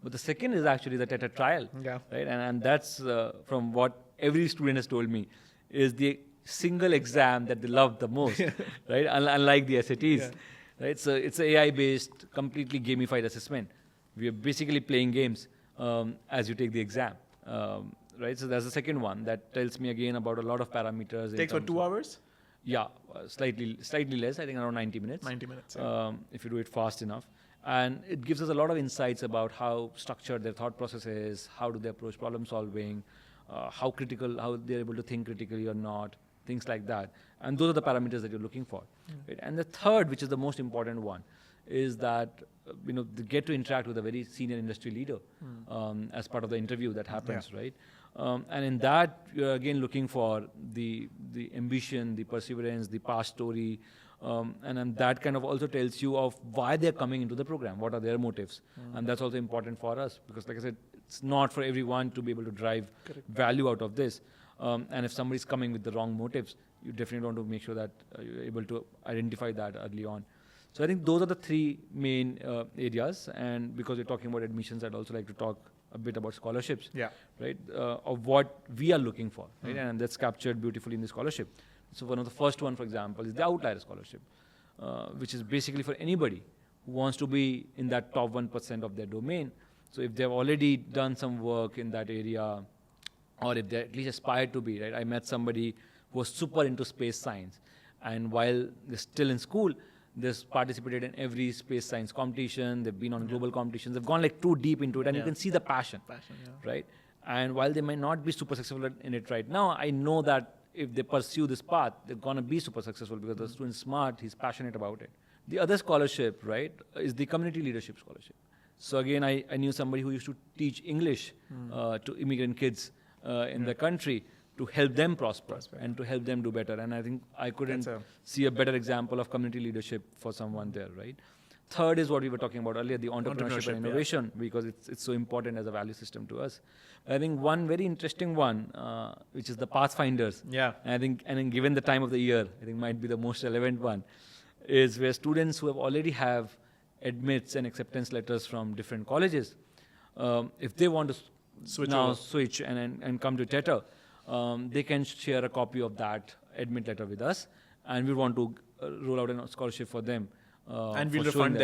S2: But the second is actually the TETR trial,
S1: Yeah.
S2: right? And that's from what every student has told me, is the single exam that they love the most, right? Unlike the SATs, right? So it's an AI-based, completely gamified assessment. We are basically playing games as you take the exam, right? So that's the second one that tells me again about a lot of parameters.
S1: Takes for 2 hours?
S2: Yeah, slightly less. I think around 90 minutes.
S1: 90 minutes.
S2: If you do it fast enough. And it gives us a lot of insights about how structured their thought process is, how do they approach problem solving, how they're able to think critically or not, things like that. And those are the parameters that you're looking for. Right? And the third, which is the most important one, is that they get to interact with a very senior industry leader as part of the interview that happens, right? And in that, you're again looking for the ambition, the perseverance, the past story, and then that kind of also tells you of why they're coming into the program, what are their motives. And that's also important for us, because like I said, it's not for everyone to be able to drive value out of this. And if somebody's coming with the wrong motives, you definitely want to make sure that you're able to identify that early on. So I think those are the three main areas. And because we're talking about admissions, I'd also like to talk a bit about scholarships, right? Of what we are looking for, right? And that's captured beautifully in the scholarship. So one of the first one, for example, is the outlier scholarship, which is basically for anybody who wants to be in that top 1% of their domain. So if they've already done some work in that area, or if they at least aspire to be, right? I met somebody who was super into space science, and while they're still in school, they've participated in every space science competition, they've been on global competitions, they've gone like too deep into it, and you can see the passion, right? And while they might not be super successful in it right now, I know that if they pursue this path, they're gonna be super successful because the student's smart, he's passionate about it. The other scholarship, right, is the community leadership scholarship. So again, I knew somebody who used to teach English to immigrant kids in the country to help them prosper and to help them do better. And I think I couldn't see a better example of community leadership for someone there, right? Third is what we were talking about earlier, the entrepreneurship and innovation, because it's so important as a value system to us. I think one very interesting one, which is the Pathfinders.
S1: Yeah.
S2: And then given the time of the year, I think might be the most relevant one, is where students who have already have admits and acceptance letters from different colleges, if they want to switch and come to TETR, they can share a copy of that admit letter with us, and we want to roll out a scholarship for them.
S1: And we'll refund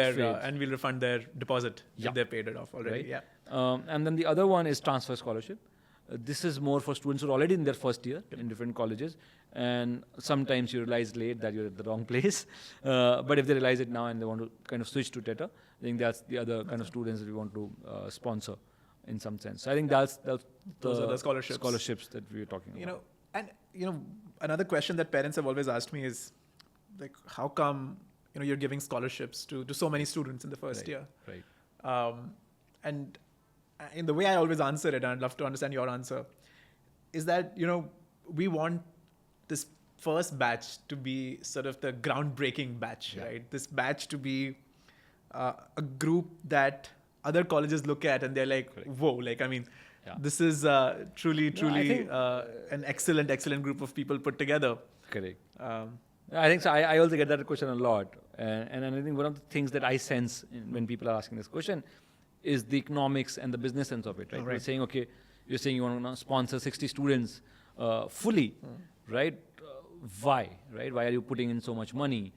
S1: their deposit if they paid it off already.
S2: Right?
S1: Yeah.
S2: And then the other one is transfer scholarship. This is more for students who are already in their first year in different colleges, and sometimes you realize late that you're at the wrong place. But if they realize it now and they want to kind of switch to TETR, I think that's the other kind of students that we want to sponsor in some sense. So I think those are the scholarships that we were talking about.
S1: Another question that parents have always asked me is, like, how come you're giving scholarships to so many students in the first year?
S2: Right.
S1: And in the way I always answer it, and I'd love to understand your answer, is that we want this first batch to be sort of the groundbreaking batch, right? This batch to be a group that other colleges look at and they're like, whoa, this is truly an excellent group of people put together.
S2: Correct. I think so. I also get that question a lot. And I think one of the things that I sense when people are asking this question is the economics and the business sense of it, right? You're saying, okay, you want to sponsor 60 students fully, right? Why, right? Why are you putting in so much money?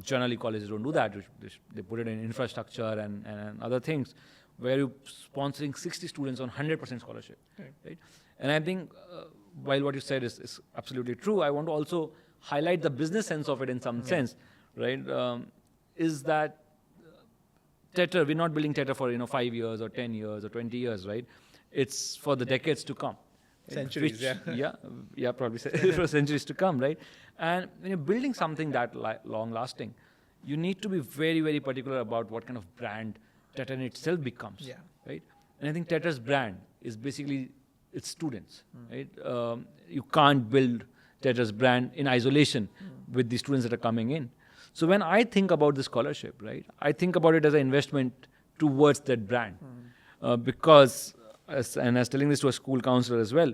S2: Generally, colleges don't do that. They put it in infrastructure and other things. Where you sponsoring 60 students on 100% scholarship, right? And I think while what you said is absolutely true, I want to also highlight the business sense of it in some sense, right? Is that TETR, we're not building TETR for 5 years or 10 years or 20 years, right? It's for the decades to come.
S1: Centuries,
S2: probably for centuries to come, right? And when you're building something that long-lasting, you need to be very, very particular about what kind of brand TETR in itself becomes, right? And I think TETR's brand is basically its students, right? You can't build TETR's brand in isolation with the students that are coming in. So when I think about the scholarship, right, I think about it as an investment towards that brand, because, and I was telling this to a school counselor as well,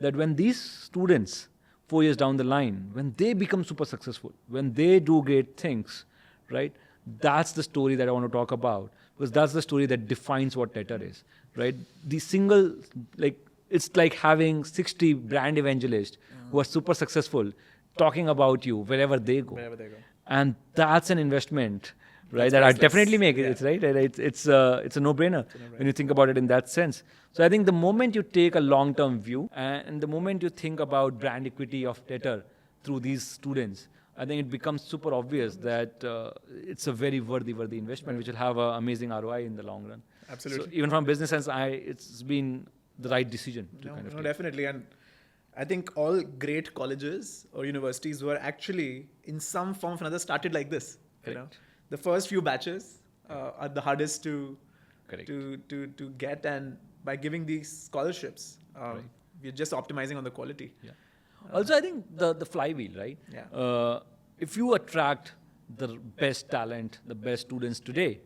S2: that when these students, 4 years down the line, when they become super successful, when they do great things, right, that's the story that I want to talk about, because that's the story that defines what TETR is, right? The single, it's like having 60 brand evangelists who are super successful talking about you wherever they go. And that's an investment, right? That I definitely make it, right? It's a no-brainer when you think about it in that sense. So I think the moment you take a long-term view and the moment you think about brand equity of TETR through these students, I think it becomes super obvious that it's a very worthy investment, which will have an amazing ROI in the long run.
S1: Absolutely.
S2: So even from business sense, it's been the right decision to kind of take.
S1: Definitely. And I think all great colleges or universities were actually, in some form or another, started like this. The first few batches are the hardest to get, and by giving these scholarships, we're just optimizing on the quality.
S2: Yeah. Also, I think the flywheel, right? If you attract the best talent, the best students today,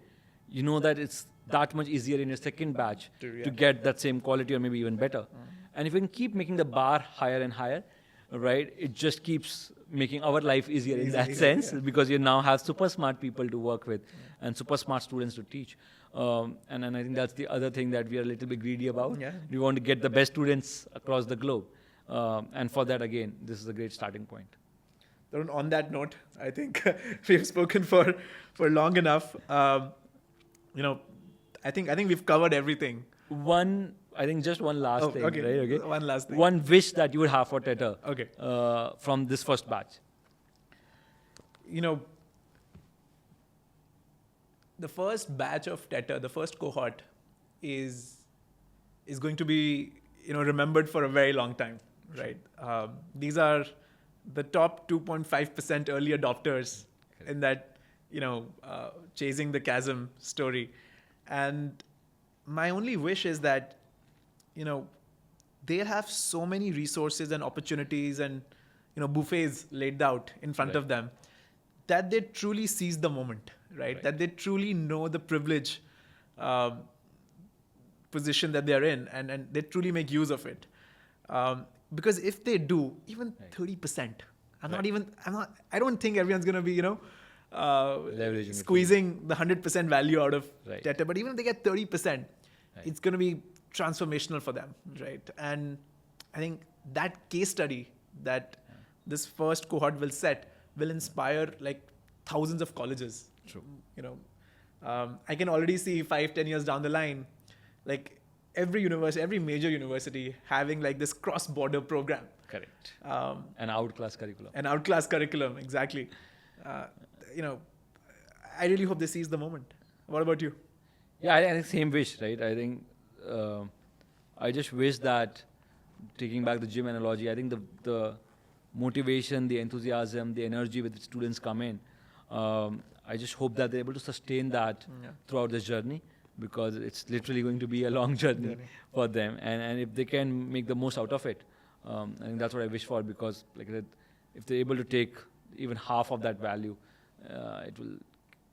S2: you know that it's that much easier in your second batch to get that same quality or maybe even better. And if you can keep making the bar higher and higher, right, it just keeps making our life easier in that sense, because you now have super smart people to work with and super smart students to teach. And I think that's the other thing that we are a little bit greedy about. We want to get the best students across the globe. And for that, again, this is a great starting point.
S1: Tarun, on that note, I think we've spoken for long enough. You know, I think we've covered everything.
S2: I think just one last thing,
S1: okay.
S2: right? Okay.
S1: One last thing.
S2: One wish that you would have for TETR.
S1: Okay.
S2: From this first batch.
S1: You know, the first batch of TETR, the first cohort, is going to be, you know, remembered for a very long time, right? These are the top 2.5% early adopters in that, you know, chasing the chasm story. And my only wish is that, you know, they'll have so many resources and opportunities and, you know, buffets laid out in front of them, that they truly seize the moment, right? That they truly know the privilege position that they're in, and they truly make use of it. Because if they do, even 30%, I don't think everyone's going to be, you know, squeezing the 100% value out of TETR, but even if they get 30%, it's going to be transformational for them, right? And I think that case study that this first cohort will set will inspire like thousands of colleges.
S2: True.
S1: You know, I can already see 5-10 years down the line, like every university, every major university having like this cross-border program.
S2: Correct. An outclass curriculum.
S1: An outclass curriculum, exactly. You know, I really hope they seize the moment. What about you?
S2: Yeah, I think same wish, right? I think I just wish that, taking back the gym analogy, I think the motivation, the enthusiasm, the energy with which students come in, I just hope that they're able to sustain that throughout this journey, because it's literally going to be a long journey for them. And if they can make the most out of it, I think that's what I wish for, because like I said, if they're able to take even half of that value, it will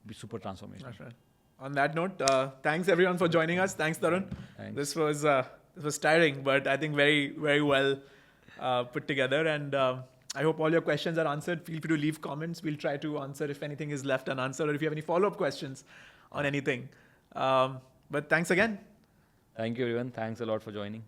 S2: be super transformational.
S1: That's right. On that note, thanks everyone for joining us. Thanks, Tarun.
S2: Thanks.
S1: This was tiring, but I think very, very well put together. And I hope all your questions are answered. Feel free to leave comments. We'll try to answer if anything is left unanswered, or if you have any follow-up questions on anything. But thanks again.
S2: Thank you, everyone. Thanks a lot for joining.